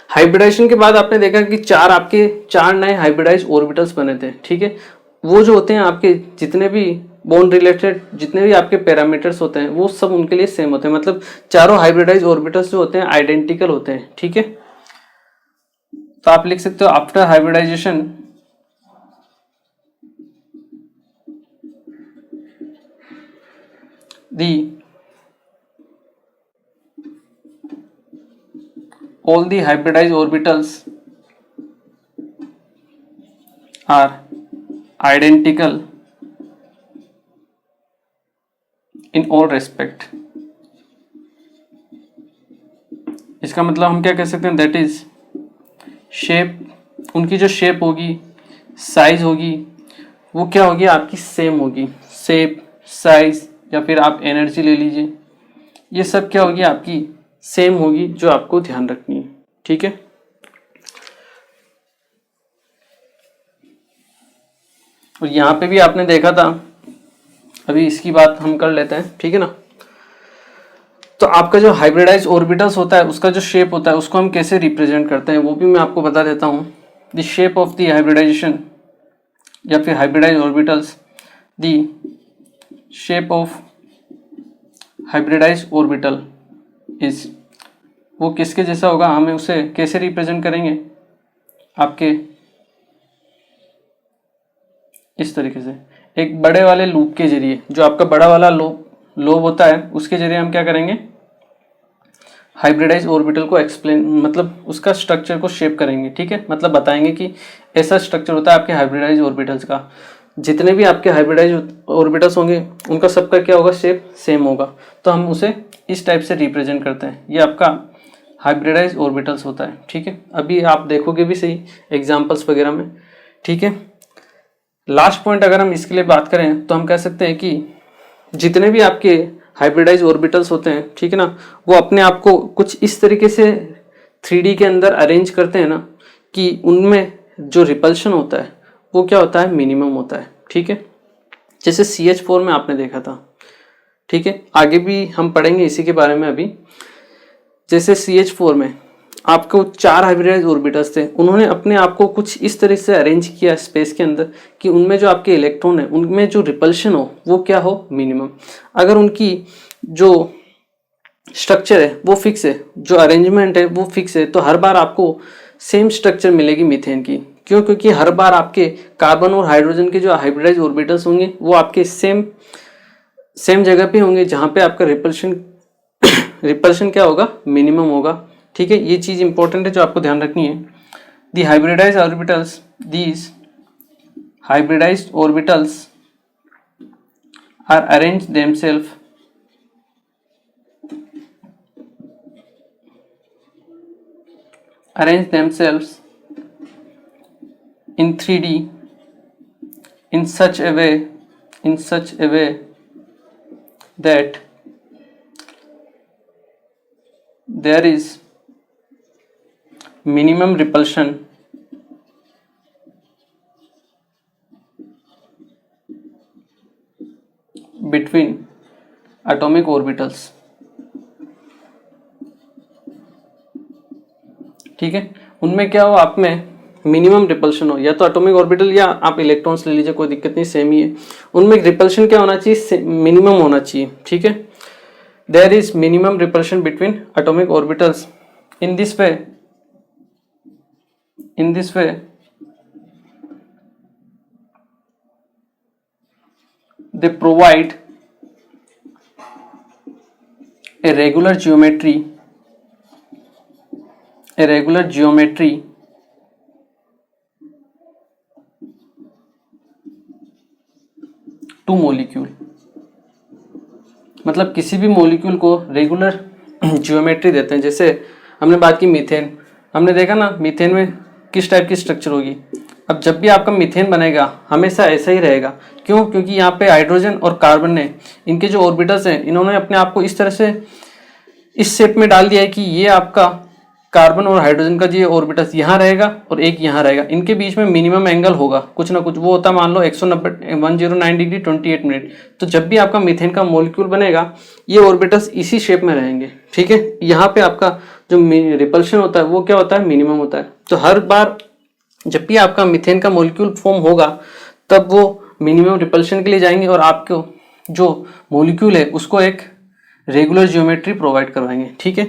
हाइब्रिडाइजेशन के बाद आपने देखा कि चार नए हाइब्रिडाइज ऑर्बिटल्स बने थे, ठीक है। वो जो होते हैं आपके जितने भी बॉन्ड रिलेटेड जितने भी आपके पैरामीटर्स होते हैं वो सब उनके लिए सेम होते हैं, मतलब चारों हाइब्रिडाइज ऑर्बिटल्स जो होते हैं आइडेंटिकल होते हैं, ठीक है। तो आप लिख सकते हो after hybridisation the all the hybridized orbitals are identical in all respect. इसका मतलब हम क्या कह सकते हैं, दैट इज शेप, उनकी जो शेप होगी, साइज होगी, वो क्या होगी आपकी सेम होगी। शेप, साइज या फिर आप एनर्जी ले लीजिए, ये सब क्या होगी आपकी सेम होगी, जो आपको ध्यान रखनी है, ठीक है। और यहां पे भी आपने देखा था, अभी इसकी बात हम कर लेते हैं, ठीक है ना। तो आपका जो हाइब्रिडाइज ऑर्बिटल्स होता है उसका जो शेप होता है उसको हम कैसे रिप्रेजेंट करते हैं वो भी मैं आपको बता देता हूं। The shape of the hybridisation या फिर hybridise orbitals, the shape of hybridise orbital is, वो किसके जैसा होगा, हमें उसे कैसे रिप्रेजेंट करेंगे, आपके इस तरीके से, एक बड़े वाले लूप के जरिए, जो आपका बड़ा वाला लोब होता है उसके जरिए हम क्या करेंगे, हाइब्रिडाइज ऑर्बिटल को एक्सप्लेन, मतलब उसका स्ट्रक्चर को शेप करेंगे, ठीक है। मतलब बताएंगे कि ऐसा स्ट्रक्चर होता है आपके हाइब्रिडाइज ऑर्बिटल्स का, जितने भी आपके हाइब्रिडाइज ऑर्बिटल्स होंगे उनका सबका क्या होगा, शेप सेम होगा। तो हम उसे इस टाइप से रिप्रेजेंट करते हैं, ये आपका हाइब्रिडाइज ऑर्बिटल्स होता है, ठीक है। अभी आप देखोगे भी सही एग्जांपल्स वगैरह में, ठीक है। लास्ट पॉइंट अगर हम इसके लिए बात करें तो हम कह सकते हैं कि जितने भी आपके हाइब्रिडाइज ऑर्बिटल्स होते हैं, ठीक है ना, वो अपने आप को कुछ इस तरीके से 3D के अंदर अरेंज करते हैं ना कि उनमें जो रिपल्शन होता है वो क्या होता है, मिनिमम होता है, ठीक है। जैसे CH4 में आपने देखा था, ठीक है। आगे भी हम पढ़ेंगे इसी के बारे में अभी। जैसे CH4 में आपको 4 हाइब्रिडाइज ऑर्बिटल्स थे, उन्होंने अपने आप को कुछ इस तरह से अरेंज किया स्पेस के अंदर कि उनमें जो आपके इलेक्ट्रॉन है उनमें जो रिपल्शन हो वो क्या हो, मिनिमम। अगर उनकी जो स्ट्रक्चर है वो फिक्स है, जो अरेंजमेंट है वो फिक्स है, तो हर बार आपको सेम स्ट्रक्चर मिलेगी मीथेन की। क्यों? क्योंकि हर बार आपके कार्बन और हाइड्रोजन के जो हाइब्रिडाइज ऑर्बिटल्स होंगे वो आपके सेम जगह पे होंगे जहां पे आपका रिपल्शन क्या होगा, मिनिमम होगा, ठीक है। ये चीज इंपॉर्टेंट है जो आपको ध्यान रखनी है। The hybridise orbitals, these hybridised orbitals are arrange themself in 3D in such a way that there is minimum repulsion atomic orbitals, ठीक है, उनमें क्या हो, आप में मिनिमम रिपल्शन हो, या तो एटॉमिक ऑर्बिटल या आप इलेक्ट्रॉन्स ले लीजिए, कोई दिक्कत नहीं, सेम ही है। उनमें रिपल्शन क्या होना चाहिए, मिनिमम होना चाहिए, ठीक है। There is minimum repulsion between atomic orbitals. In this way they provide a regular geometry to molecule, मतलब किसी भी मॉलिक्यूल को रेगुलर जियोमेट्री देते हैं। जैसे हमने बात की मीथेन, हमने देखा ना मीथेन में किस टाइप की स्ट्रक्चर होगी। अब जब भी आपका मीथेन बनेगा हमेशा ऐसा ही रहेगा, क्यों? क्योंकि यहाँ पे हाइड्रोजन और कार्बन ने, इनके जो ऑर्बिटल्स हैं, इन्होंने अपने आप को इस तरह से इस शेप में डाल दिया है कि ये आपका कार्बन और हाइड्रोजन का जो ऑर्बिटल्स यहाँ रहेगा और एक यहाँ रहेगा, इनके बीच में मिनिमम एंगल होगा कुछ ना कुछ, वो होता है मान लो 109 डिग्री 28 मिनट। तो जब भी आपका मीथेन का मॉलिक्यूल बनेगा ये ऑर्बिटल्स इसी शेप में रहेंगे, ठीक है। यहाँ पे आपका जो रिपल्शन होता है वो क्या होता है, मिनिमम होता है। तो हर बार जब भी आपका मीथेन का मॉलिक्यूल फॉर्म होगा तब वो मिनिमम रिपल्शन के लिए जाएंगे और आपको जो मॉलिक्यूल है उसको एक रेगुलर ज्योमेट्री प्रोवाइड करवाएंगे, ठीक है।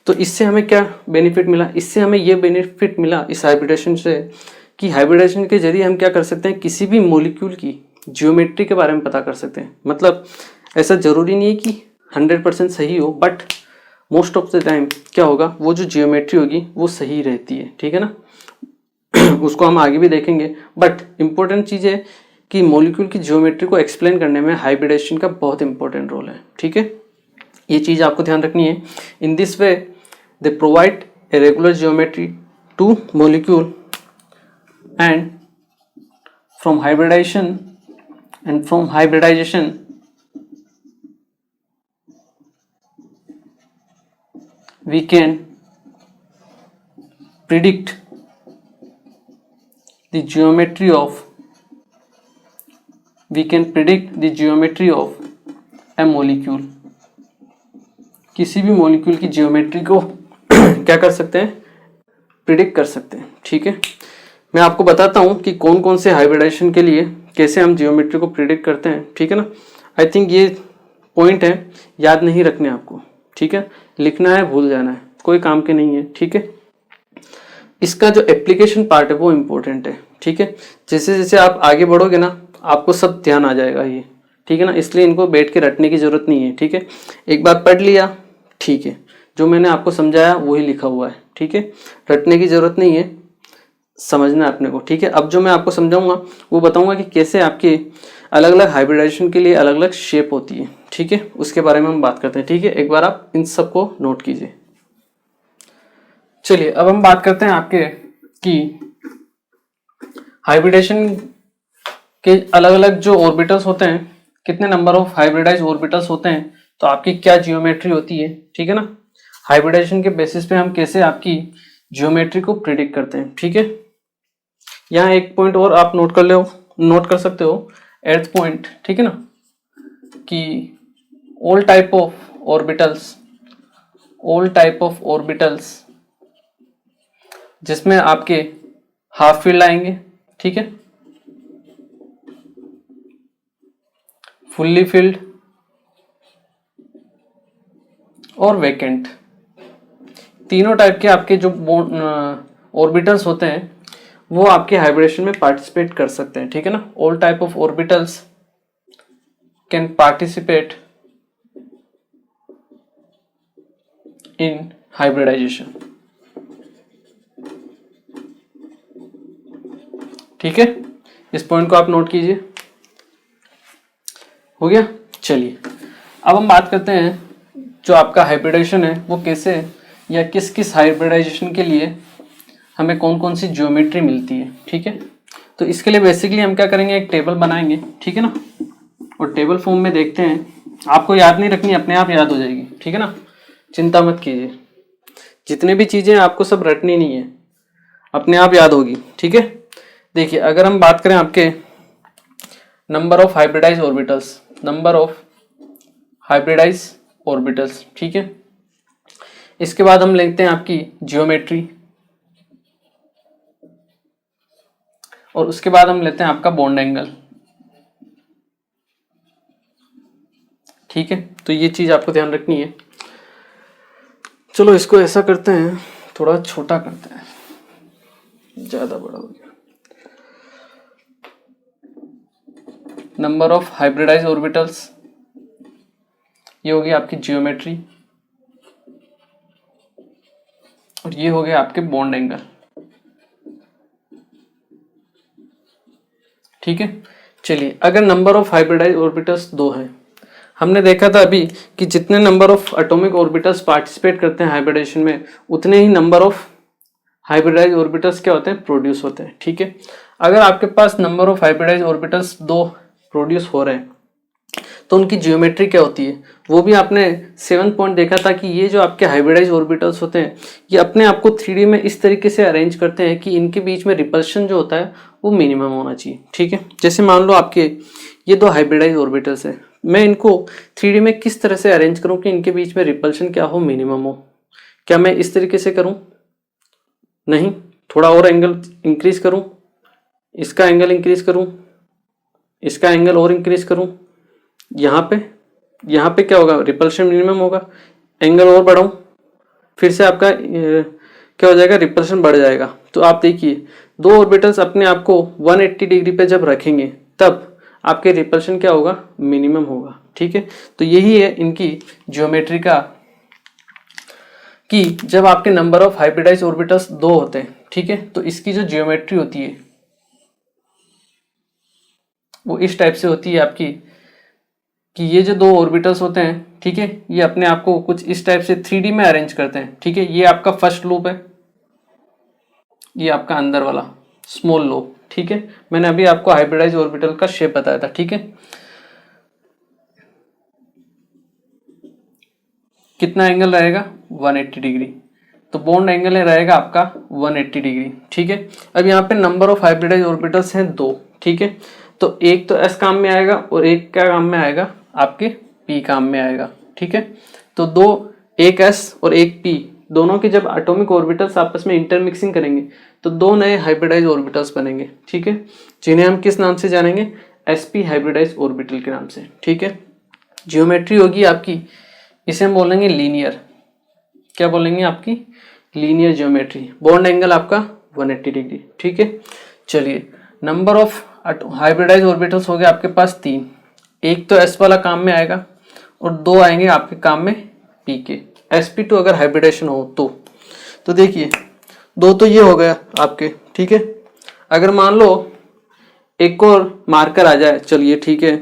तो इससे हमें क्या बेनिफिट मिला, इससे हमें ये बेनिफिट मिला इस हाइब्रिडेशन से कि हाइब्रिडेशन के जरिए हम क्या कर सकते हैं, किसी भी मॉलिक्यूल की ज्योमेट्री के बारे में पता कर सकते हैं। मतलब ऐसा जरूरी नहीं है कि 100% सही हो, but most of the time क्या होगा, वो जो ज्योमेट्री होगी वो सही रहती है, ठीक है ना। उसको हम आगे भी देखेंगे, बट इम्पोर्टेंट चीज़ है कि मॉलिक्यूल की ज्योमेट्री को एक्सप्लेन करने में हाइब्रिडेशन का बहुत इंपॉर्टेंट रोल है, ठीक है। ये चीज़ आपको ध्यान रखनी है। In this way they provide a regular geometry to molecule and from hybridisation we can predict the geometry of a molecule। किसी भी मॉलिक्यूल की जियोमेट्री को क्या कर सकते हैं, प्रिडिक्ट कर सकते हैं, ठीक है। मैं आपको बताता हूं कि कौन कौन से हाइब्रिडाइजेशन के लिए कैसे हम जियोमेट्री को प्रिडिक्ट करते हैं, ठीक है ना। आई थिंक ये पॉइंट है, याद नहीं रखने आपको, ठीक है। लिखना है, भूल जाना है, कोई काम के नहीं है, ठीक है। इसका जो एप्लीकेशन पार्ट है वो इम्पोर्टेंट है, ठीक है। जैसे जैसे आप आगे बढ़ोगे ना आपको सब ध्यान आ जाएगा ये, ठीक है ना। इसलिए इनको बैठ के रटने की जरूरत नहीं है, ठीक है। एक बार पढ़ लिया, ठीक है, जो मैंने आपको समझाया वही लिखा हुआ है, ठीक है। रटने की जरूरत नहीं है, समझना है अपने को, ठीक है। अब जो मैं आपको समझाऊंगा वो बताऊंगा कि कैसे आपके अलग अलग हाइब्रिडाइजेशन के लिए अलग अलग शेप होती है, ठीक है। उसके बारे में हम बात करते हैं, ठीक है। एक बार आप इन सबको नोट कीजिए। चलिए अब हम बात करते हैं आपके कि हाइब्रिडेशन के अलग अलग जो ऑर्बिटल्स होते हैं, कितने नंबर ऑफ हाइब्रिडाइज ऑर्बिटल्स होते हैं, तो आपकी क्या जियोमेट्री होती है, ठीक है ना। हाइब्रिडेशन के बेसिस पे हम कैसे आपकी जियोमेट्री को प्रिडिक्ट करते हैं, ठीक है। यहाँ एक पॉइंट और आप नोट कर सकते हो, एर्थ पॉइंट, ठीक है ना, कि ऑल टाइप ऑफ ऑर्बिटल्स जिसमें आपके हाफ फील्ड आएंगे, ठीक है, फुल्ली फील्ड और वैकेंट, तीनों टाइप के आपके जो ऑर्बिटल्स होते हैं वो आपके हाइब्रिडेशन में पार्टिसिपेट कर सकते हैं, ठीक है ना। All type of orbitals can participate in hybridisation, ठीक है। इस पॉइंट को आप नोट कीजिए, हो गया। चलिए अब हम बात करते हैं जो आपका हाइब्रिडाइजेशन है वो कैसे या किस किस हाइब्रिडाइजेशन के लिए हमें कौन कौन सी ज्योमेट्री मिलती है, ठीक है। तो इसके लिए बेसिकली हम क्या करेंगे, एक टेबल बनाएंगे, ठीक है ना, और टेबल फॉर्म में देखते हैं। आपको याद नहीं रखनी, अपने आप याद हो जाएगी, ठीक है ना, चिंता मत कीजिए। जितने भी चीजें आपको सब रटनी नहीं है, अपने आप याद होगी, ठीक है। देखिए अगर हम बात करें आपके number of hybridise orbitals hybridise orbitals, ठीक है। इसके बाद हम लेते हैं आपकी जियोमेट्री, और उसके बाद हम लेते हैं आपका बॉन्ड एंगल, ठीक है। तो ये चीज आपको ध्यान रखनी है। चलो इसको ऐसा करते हैं, थोड़ा छोटा करते हैं, ज्यादा बड़ा हो गया। नंबर ऑफ हाइब्रिडाइज ऑर्बिटल्स, ये हो गई आपकी जियोमेट्री, और ये हो गया आपके बॉन्ड एंगल, ठीक है। चलिए, अगर नंबर ऑफ हाइब्रिडाइज ऑर्बिटल्स 2 है, हमने देखा था अभी कि जितने number of atomic orbitals participate करते हैं हाइब्रिडेशन में, उतने ही नंबर ऑफ हाइब्रिडाइज ऑर्बिटल्स क्या होते हैं, प्रोड्यूस होते हैं, ठीक है। अगर आपके पास number of hybridise orbitals 2 produce हो रहे हैं, तो उनकी जियोमेट्री क्या होती है, वो भी आपने 7 पॉइंट देखा था कि ये जो आपके हाइब्रिडाइज ऑर्बिटल्स होते हैं, ये अपने आप को 3D में इस तरीके से अरेंज करते हैं कि इनके बीच में रिपल्शन जो होता है वो मिनिमम होना चाहिए, ठीक है। जैसे मान लो आपके ये 2 हाइब्रिडाइज ऑर्बिटल्स है, मैं इनको 3D में किस तरह से अरेंज करूं कि इनके बीच में रिपल्शन क्या हो, मिनिमम हो। क्या मैं इस तरीके से करूं? नहीं, थोड़ा और एंगल इंक्रीज करूं, इसका एंगल इंक्रीज करूं, इसका एंगल और इंक्रीज करूं, यहाँ पे क्या होगा, रिपल्शन मिनिमम होगा, एंगल और बढ़ाऊं, फिर से आपका क्या हो जाएगा, रिपल्शन बढ़ जाएगा। तो आप देखिए 2 ऑर्बिटल्स अपने आप को 180 डिग्री पे जब रखेंगे, तब आपके रिपल्शन क्या होगा, मिनिमम होगा, ठीक है। तो यही है इनकी ज्योमेट्री का, कि जब आपके नंबर ऑफ हाइब्रिडाइज ऑर्बिटल्स 2 होते हैं, ठीक है, तो इसकी जो ज्योमेट्री होती है वो इस टाइप से होती है आपकी, कि ये जो 2 ऑर्बिटल्स होते हैं, ठीक है, ये अपने आप को कुछ इस टाइप से 3D में अरेंज करते हैं, ठीक है। ये आपका फर्स्ट लूप है, ये आपका अंदर वाला स्मॉल लूप, ठीक है। मैंने अभी आपको हाइब्रिडाइज ऑर्बिटल का शेप बताया था, ठीक है। कितना एंगल रहेगा, 180 डिग्री, तो बॉन्ड एंगल रहेगा आपका 180 डिग्री, ठीक है। अब यहाँ पे नंबर ऑफ हाइब्रिडाइज ऑर्बिटल्स हैं 2, ठीक है। तो एक तो S काम में आएगा और एक क्या काम में आएगा, आपके P काम में आएगा, ठीक है। तो एक S और एक P दोनों के जब एटॉमिक ऑर्बिटल्स आपस में इंटरमिक्सिंग करेंगे, तो 2 नए हाइब्रिडाइज ऑर्बिटल्स बनेंगे, ठीक है, जिन्हें हम किस नाम से जानेंगे, sp हाइब्रिडाइज ऑर्बिटल के नाम से, ठीक है। जियोमेट्री होगी आपकी, इसे हम बोलेंगे लीनियर, क्या बोलेंगे, आपकी लीनियर ज्योमेट्री। बॉन्ड एंगल आपका 180 डिग्री, ठीक है। चलिए, नंबर ऑफ हाइब्रिडाइज ऑर्बिटल्स हो गए आपके पास 3, एक तो S वाला काम में आएगा और 2 आएंगे आपके काम में P के, sp2 अगर हाइब्रिडेशन हो तो देखिए 2 तो ये हो गया आपके, ठीक है। अगर मान लो एक और मार्कर आ जाए, चलिए ठीक है,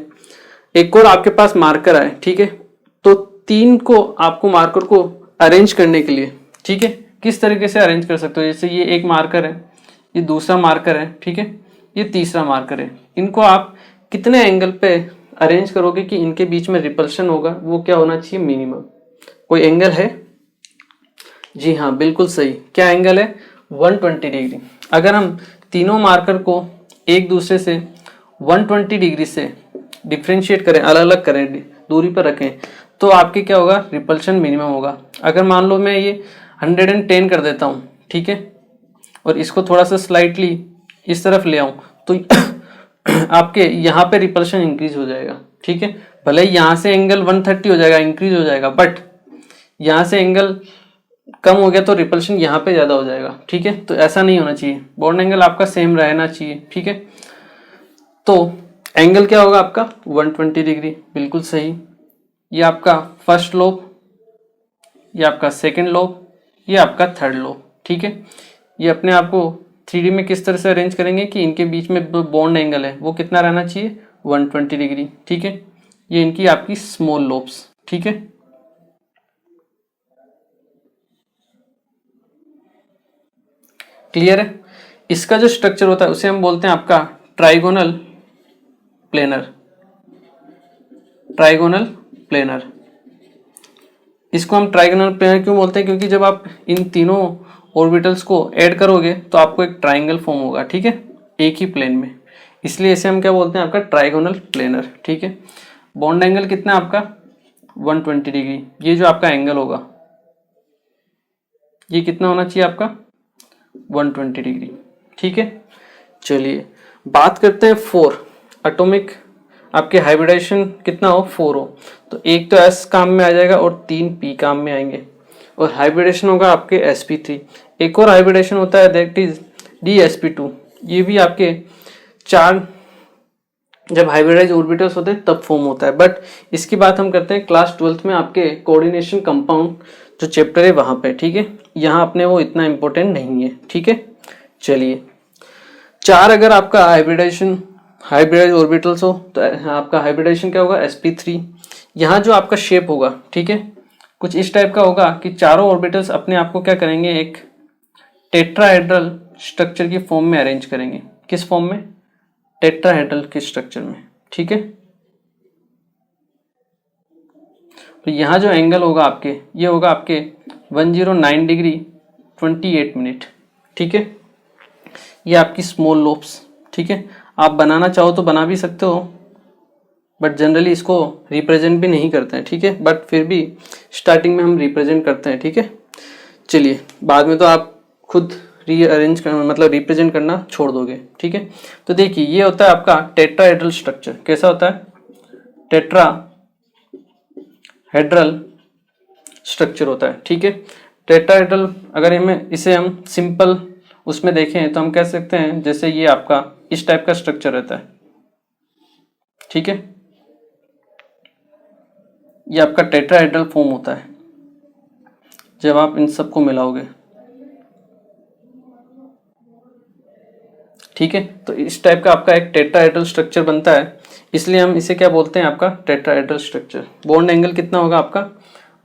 एक और आपके पास मार्कर आए, ठीक है, तो 3 को आपको मार्कर को अरेंज करने के लिए, ठीक है, किस तरीके से अरेंज कर सकते हो, जैसे ये एक मार्कर है, ये दूसरा मार्कर है, ठीक है, ये तीसरा मार्कर है, इनको आप कितने एंगल पे अरेंज करोगे कि इनके बीच में रिपल्शन होगा, वो क्या होना चाहिए, मिनिमम। कोई एंगल है? जी हाँ, बिल्कुल सही, क्या एंगल है, 120 डिग्री। अगर हम तीनों मार्कर को एक दूसरे से 120 डिग्री से डिफ्रेंशिएट करें, अलग अलग करें, दूरी पर रखें, तो आपके क्या होगा, रिपल्शन मिनिमम होगा। अगर मान लो मैं ये 110 कर देता हूँ, ठीक है, और इसको थोड़ा सा स्लाइटली इस तरफ ले आऊँ, तो आपके यहाँ पे रिपल्शन इंक्रीज हो जाएगा, ठीक है। भले ही यहाँ से एंगल 130 हो जाएगा, इंक्रीज हो जाएगा, बट यहाँ से एंगल कम हो गया तो रिपल्शन यहाँ पे ज़्यादा हो जाएगा, ठीक है। तो ऐसा नहीं होना चाहिए, बॉन्ड एंगल आपका सेम रहना चाहिए, ठीक है। तो एंगल क्या होगा आपका, 120 डिग्री, बिल्कुल सही। ये आपका फर्स्ट लोब, ये आपका सेकेंड लोब, ये आपका थर्ड लोब, ठीक है। ये अपने आप को 3D में किस तरह से अरेंज करेंगे कि इनके बीच में बॉन्ड एंगल है वो कितना रहना चाहिए, 120 डिग्री, ठीक है। ये इनकी आपकी स्मॉल लोब्स, ठीक है। क्लियर है? इसका जो स्ट्रक्चर होता है उसे हम बोलते हैं आपका ट्राइगोनल प्लेनर, ट्राइगोनल प्लेनर। इसको हम ट्राइगोनल प्लेनर क्यों बोलते हैं, क्योंकि जब आप इन तीनों ऑर्बिटल्स को ऐड करोगे तो आपको एक ट्राइंगल फॉर्म होगा, ठीक है, एक ही प्लेन में, इसलिए इसे हम क्या बोलते हैं, आपका ट्राइगोनल प्लेनर, ठीक है। बॉन्ड एंगल कितना है आपका 120 डिग्री। ये जो आपका एंगल होगा ये कितना होना चाहिए आपका 120 डिग्री। ठीक है, चलिए बात करते हैं 4 एटॉमिक आपके हाइब्रिडाइजेशन कितना हो 4 हो तो एक तो S काम में आ जाएगा और 3 P काम में आएंगे और हाइब्रिडेशन होगा आपके sp3। एक और हाइब्रिडेशन होता है दैट इज dsp2। ये भी आपके 4 जब हाइब्रिडाइज ऑर्बिटल्स होते हैं तब फॉर्म होता है। बट इसकी बात हम करते हैं क्लास 12th में आपके कोऑर्डिनेशन कंपाउंड जो चैप्टर है वहां पे। ठीक है, यहाँ अपने वो इतना इंपॉर्टेंट नहीं है। ठीक है, चलिए 4 अगर आपका हाइब्रिडाइज ऑर्बिटल्स हो तो आपका हाइब्रिडाइजेशन क्या होगा sp3। यहाँ जो आपका शेप होगा ठीक है कुछ इस टाइप का होगा कि चारों ऑर्बिटल्स अपने आप को क्या करेंगे एक टेट्राहेड्रल स्ट्रक्चर की फॉर्म में अरेंज करेंगे। किस फॉर्म में? टेट्राहेड्रल के स्ट्रक्चर में। ठीक है, तो यहाँ जो एंगल होगा आपके ये होगा आपके 109 डिग्री 28 मिनट। ठीक है, ये आपकी स्मॉल लोब्स। ठीक है, आप बनाना चाहो तो बना भी सकते हो बट जनरली इसको रिप्रेजेंट भी नहीं करते हैं। ठीक है, बट फिर भी स्टार्टिंग में हम रिप्रेजेंट करते हैं। ठीक है, चलिए बाद में तो आप खुद रीअरेंज करना मतलब रिप्रेजेंट करना छोड़ दोगे। ठीक है, तो देखिए ये होता है आपका टेट्राहेड्रल स्ट्रक्चर। कैसा होता है? टेट्राहेड्रल स्ट्रक्चर होता है। ठीक है, टेट्राहेड्रल अगर इसे हम सिंपल उसमें देखें तो हम कह सकते हैं जैसे ये आपका इस टाइप का स्ट्रक्चर रहता है। ठीक है, ये आपका टेट्राहेड्रल फॉर्म होता है जब आप इन सबको मिलाओगे। ठीक है, तो इस टाइप का आपका एक टेट्राहेड्रल स्ट्रक्चर बनता है, इसलिए हम इसे क्या बोलते हैं आपका टेट्राहेड्रल स्ट्रक्चर। बॉन्ड एंगल कितना होगा आपका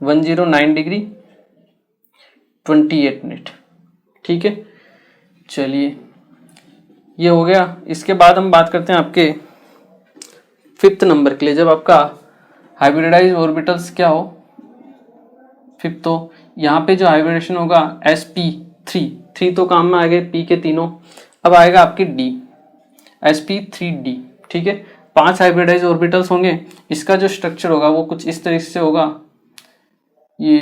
109 डिग्री 28 मिनट। ठीक है, चलिए ये हो गया। इसके बाद हम बात करते हैं आपके 5th नंबर के लिए। जब आपका हाइब्रिडाइज ऑर्बिटल्स क्या हो 5th, तो यहाँ पे जो हाइब्रिडेशन होगा sp3 तो काम में आ गए p के तीनों। अब आएगा आपकी d sp3d। ठीक है, 5 हाइब्रिडाइज ऑर्बिटल्स होंगे। इसका जो स्ट्रक्चर होगा वो कुछ इस तरीके से होगा, ये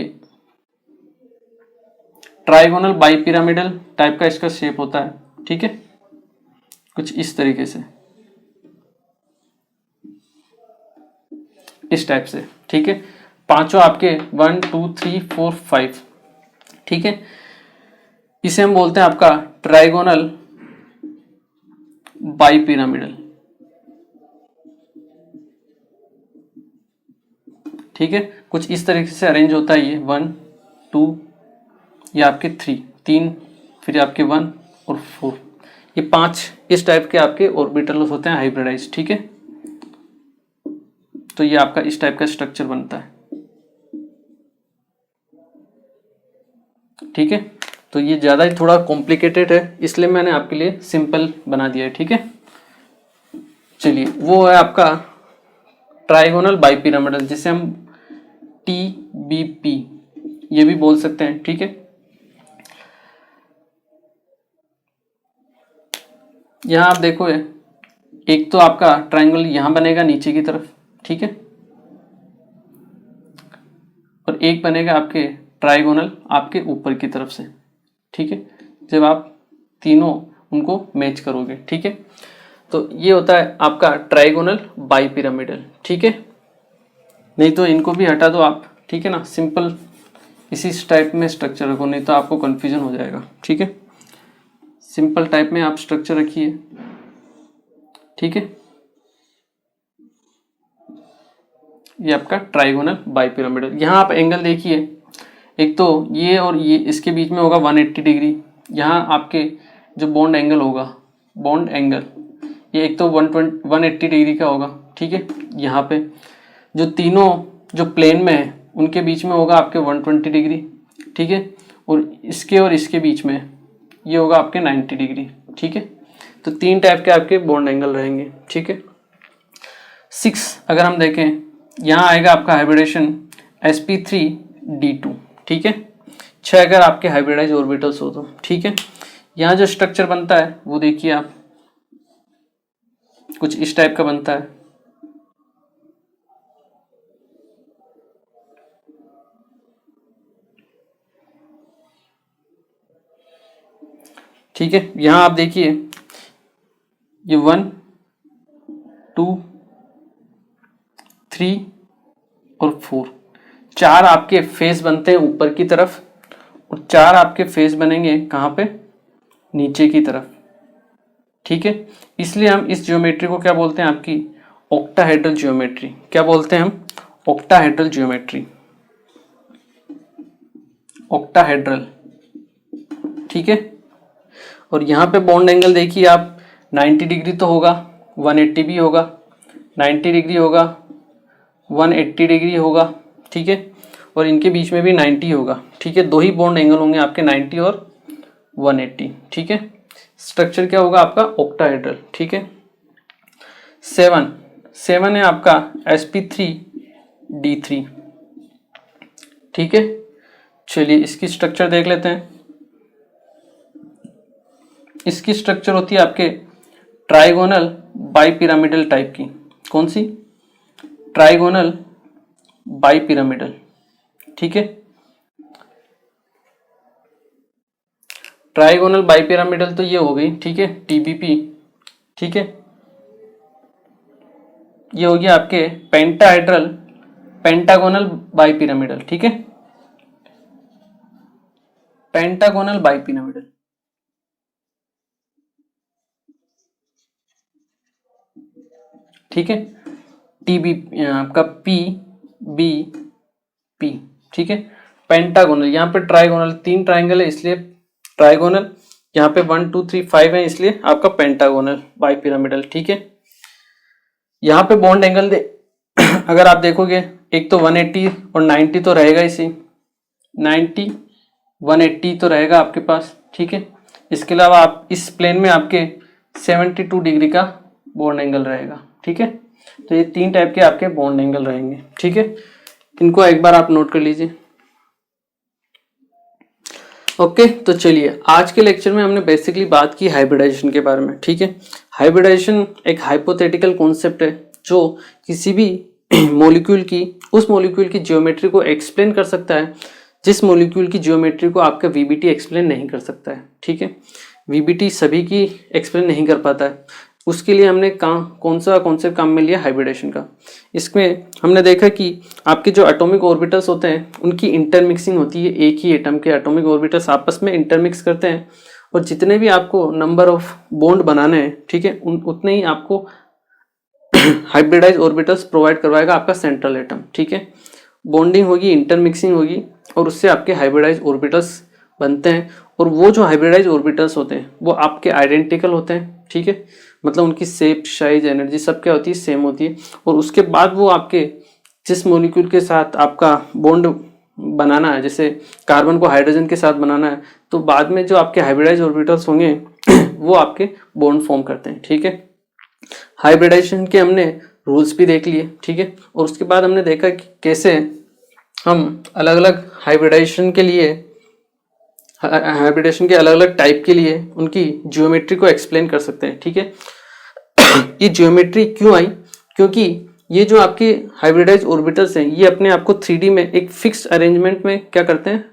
ट्राइगोनल बाइपिरामिडल टाइप का इसका शेप होता है। ठीक है, कुछ इस तरीके से इस टाइप से। ठीक है, पांचों आपके 1 2 3 4 5। ठीक है, इसे हम बोलते हैं आपका ट्राइगोनल बाइपिरामिडल। ठीक है, कुछ इस तरीके से अरेंज होता है ये 1 2 ये आपके 3 फिर आपके 1 और 4, ये 5 इस टाइप के आपके ऑर्बिटल्स होते हैं हाइब्रिडाइज। ठीक है, तो ये आपका इस टाइप का स्ट्रक्चर बनता है। ठीक है, तो ये ज़्यादा ही थोड़ा कॉम्प्लिकेटेड है इसलिए मैंने आपके लिए सिंपल बना दिया है। ठीक है, चलिए वो है आपका ट्राइगोनल बाइपिरामिडल जिसे हम TBP ये भी बोल सकते हैं। ठीक है, यहाँ आप देखो एक तो आपका ट्राइंगल यहाँ बनेगा नीचे की तरफ। ठीक है, और एक बनेगा आपके ट्राइगोनल आपके ऊपर की तरफ से। ठीक है, जब आप तीनों उनको मैच करोगे। ठीक है, तो ये होता है आपका ट्राइगोनल बाइपिरामिडल। ठीक है, नहीं तो इनको भी हटा दो आप। ठीक है ना, सिंपल इसी टाइप में स्ट्रक्चर रखो नहीं तो आपको कंफ्यूजन हो जाएगा। ठीक है, सिंपल टाइप में आप स्ट्रक्चर रखिए। ठीक है, ये आपका ट्राइगोनल बाइपिरामिडल। यहाँ आप एंगल देखिए, एक तो ये और ये इसके बीच में होगा 180 डिग्री। यहाँ आपके जो बॉन्ड एंगल होगा बॉन्ड एंगल ये एक तो 180 डिग्री का होगा। ठीक है, यहाँ पे जो तीनों जो प्लेन में है उनके बीच में होगा आपके 120 डिग्री। ठीक है, और इसके बीच में ये होगा आपके 90 डिग्री। ठीक है, तो 3 टाइप के आपके बॉन्ड एंगल रहेंगे। ठीक है, 6 अगर हम देखें यहाँ आएगा आपका हाइब्रिडेशन sp3d2। ठीक है, 6 अगर आपके हाइब्रिडाइज ऑर्बिटल्स हो तो। ठीक है, यहाँ जो स्ट्रक्चर बनता है वो देखिए आप कुछ इस टाइप का बनता है। ठीक है, यहाँ आप देखिए ये 1 2 3 और 4, 4 आपके फेस बनते हैं ऊपर की तरफ और 4 आपके फेस बनेंगे कहाँ पे, नीचे की तरफ। ठीक है, इसलिए हम इस ज्योमेट्री को क्या बोलते हैं, आपकी ऑक्टाहेड्रल ज्योमेट्री। क्या बोलते हैं हम, ऑक्टाहेड्रल ज्योमेट्री, ऑक्टाहेड्रल। ठीक है, और यहाँ पे बॉन्ड एंगल देखिए आप 90 डिग्री तो होगा, 180 भी होगा, 90 डिग्री होगा, 180 डिग्री होगा। ठीक है, और इनके बीच में भी 90 होगा। ठीक है, दो ही बॉन्ड एंगल होंगे आपके, 90 और 180। ठीक है, स्ट्रक्चर क्या होगा आपका, ऑक्टाहेड्रल। ठीक है, 7 है आपका sp3d3। ठीक है, चलिए इसकी स्ट्रक्चर देख लेते हैं। इसकी स्ट्रक्चर होती है आपके ट्राइगोनल बाइपिरामिडल टाइप की। कौन सी, ट्राइगोनल बाइपिरामिडल। ठीक है, ट्राइगोनल बाइपिरामिडल तो ये हो गई। ठीक है, टीबीपी। ठीक है, ये हो गया आपके पेंटाहेड्रल पेंटागोनल बाइपिरामिडल। ठीक है, पेंटागोनल बाइपिरामिडल। ठीक है, टीबी आपका पी बी पी। ठीक है, पेंटागोनल, यहाँ पे ट्राइगोनल 3 ट्राइंगल है इसलिए ट्राइगोनल, यहाँ पे 1 2 3 5 है इसलिए आपका पेंटागोनल बाइपिरामिडल। ठीक है, यहाँ पे बॉन्ड एंगल अगर आप देखोगे एक तो 180 और 90 तो रहेगा इसी, 90 180 तो रहेगा आपके पास। ठीक है, इसके अलावा आप इस प्लेन में आपके 72 डिग्री का बॉन्ड एंगल रहेगा। ठीक है, तो ये 3 टाइप के आपके बॉन्ड एंगल रहेंगे। ठीक है, इनको एक बार आप नोट कर लीजिए। ओके, तो चलिए आज के लेक्चर में हमने बेसिकली बात की हाइब्रिडाइजेशन के बारे में। ठीक है, हाइब्रिडाइजेशन एक हाइपोथेटिकल कॉन्सेप्ट है जो किसी भी मॉलिक्यूल की, उस मॉलिक्यूल की ज्योमेट्री को एक्सप्लेन कर सकता है जिस मॉलिक्यूल की ज्योमेट्री को आपका वीबीटी एक्सप्लेन नहीं कर सकता है। ठीक है, वीबीटी सभी की एक्सप्लेन नहीं कर पाता है, उसके लिए हमने कौन सा कॉन्सेप्ट काम में लिया, हाइब्रिडेशन का। इसमें हमने देखा कि आपके जो एटॉमिक ऑर्बिटल्स होते हैं उनकी इंटरमिक्सिंग होती है, एक ही एटम के एटॉमिक ऑर्बिटल्स आपस में इंटरमिक्स करते हैं और जितने भी आपको नंबर ऑफ बॉन्ड बनाने हैं, ठीक है, उतने ही आपको हाइब्रिडाइज ऑर्बिटल्स प्रोवाइड करवाएगा आपका सेंट्रल एटम। ठीक है, बॉन्डिंग होगी, इंटरमिक्सिंग होगी और उससे आपके हाइब्रिडाइज ऑर्बिटल्स बनते हैं और वो जो हाइब्रिडाइज ऑर्बिटल्स होते हैं वो आपके आइडेंटिकल होते हैं। ठीक है, मतलब उनकी शेप, साइज, एनर्जी सब क्या होती है, सेम होती है। और उसके बाद वो आपके जिस मॉलिक्यूल के साथ आपका बॉन्ड बनाना है, जैसे कार्बन को हाइड्रोजन के साथ बनाना है, तो बाद में जो आपके हाइब्रिडाइज ऑर्बिटल्स होंगे वो आपके बॉन्ड फॉर्म करते हैं। ठीक है, हाइब्रिडाइजेशन के हमने रूल्स भी देख लिए। ठीक है, और उसके बाद हमने देखा कि कैसे हम अलग अलग हाइब्रिडाइजेशन के अलग अलग टाइप के लिए उनकी ज्योमेट्री को एक्सप्लेन कर सकते हैं। ठीक है, ये ज्योमेट्री क्यों आई, क्योंकि ये जो आपके हाइब्रिडाइज ऑर्बिटल्स हैं ये अपने आप को 3D में एक फिक्स्ड अरेंजमेंट में क्या करते हैं,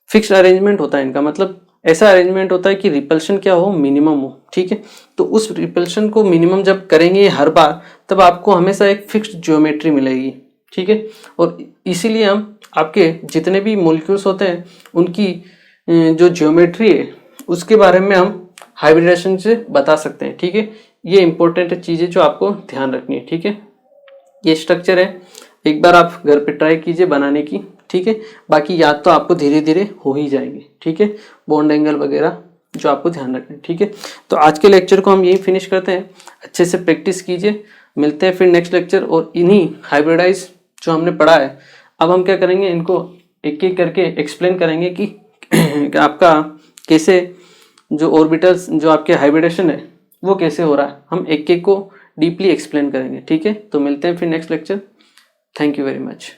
फिक्स्ड अरेंजमेंट होता है इनका, मतलब ऐसा अरेंजमेंट होता है कि रिपल्शन क्या हो, मिनिमम हो। ठीक है, तो उस रिपल्शन को मिनिमम जब करेंगे हर बार, तब आपको हमेशा एक फिक्स्ड ज्योमेट्री मिलेगी। ठीक है, और इसीलिए हम आपके जितने भी मॉलिक्यूल्स होते हैं उनकी जो ज्योमेट्री है उसके बारे में हम हाइब्रिडेशन से बता सकते हैं। ठीक है, ये इंपॉर्टेंट चीज़ें जो आपको ध्यान रखनी है। ठीक है, ये स्ट्रक्चर है, एक बार आप घर पे ट्राई कीजिए बनाने की। ठीक है, बाकी याद तो आपको धीरे धीरे हो ही जाएगी। ठीक है, बॉन्ड एंगल वगैरह जो आपको ध्यान रखना है। ठीक है, तो आज के लेक्चर को हम यही फिनिश करते हैं, अच्छे से प्रैक्टिस कीजिए, मिलते हैं फिर नेक्स्ट लेक्चर। और इन्हीं हाइब्रिडाइज जो हमने पढ़ा है अब हम क्या करेंगे, इनको एक एक करके एक्सप्लेन करेंगे कि आपका कैसे जो ऑर्बिटल्स, जो आपके हाइब्रिडेशन है वो कैसे हो रहा है, हम एक एक को डीपली एक्सप्लेन करेंगे। ठीक है, तो मिलते हैं फिर next lecture. Thank you very much.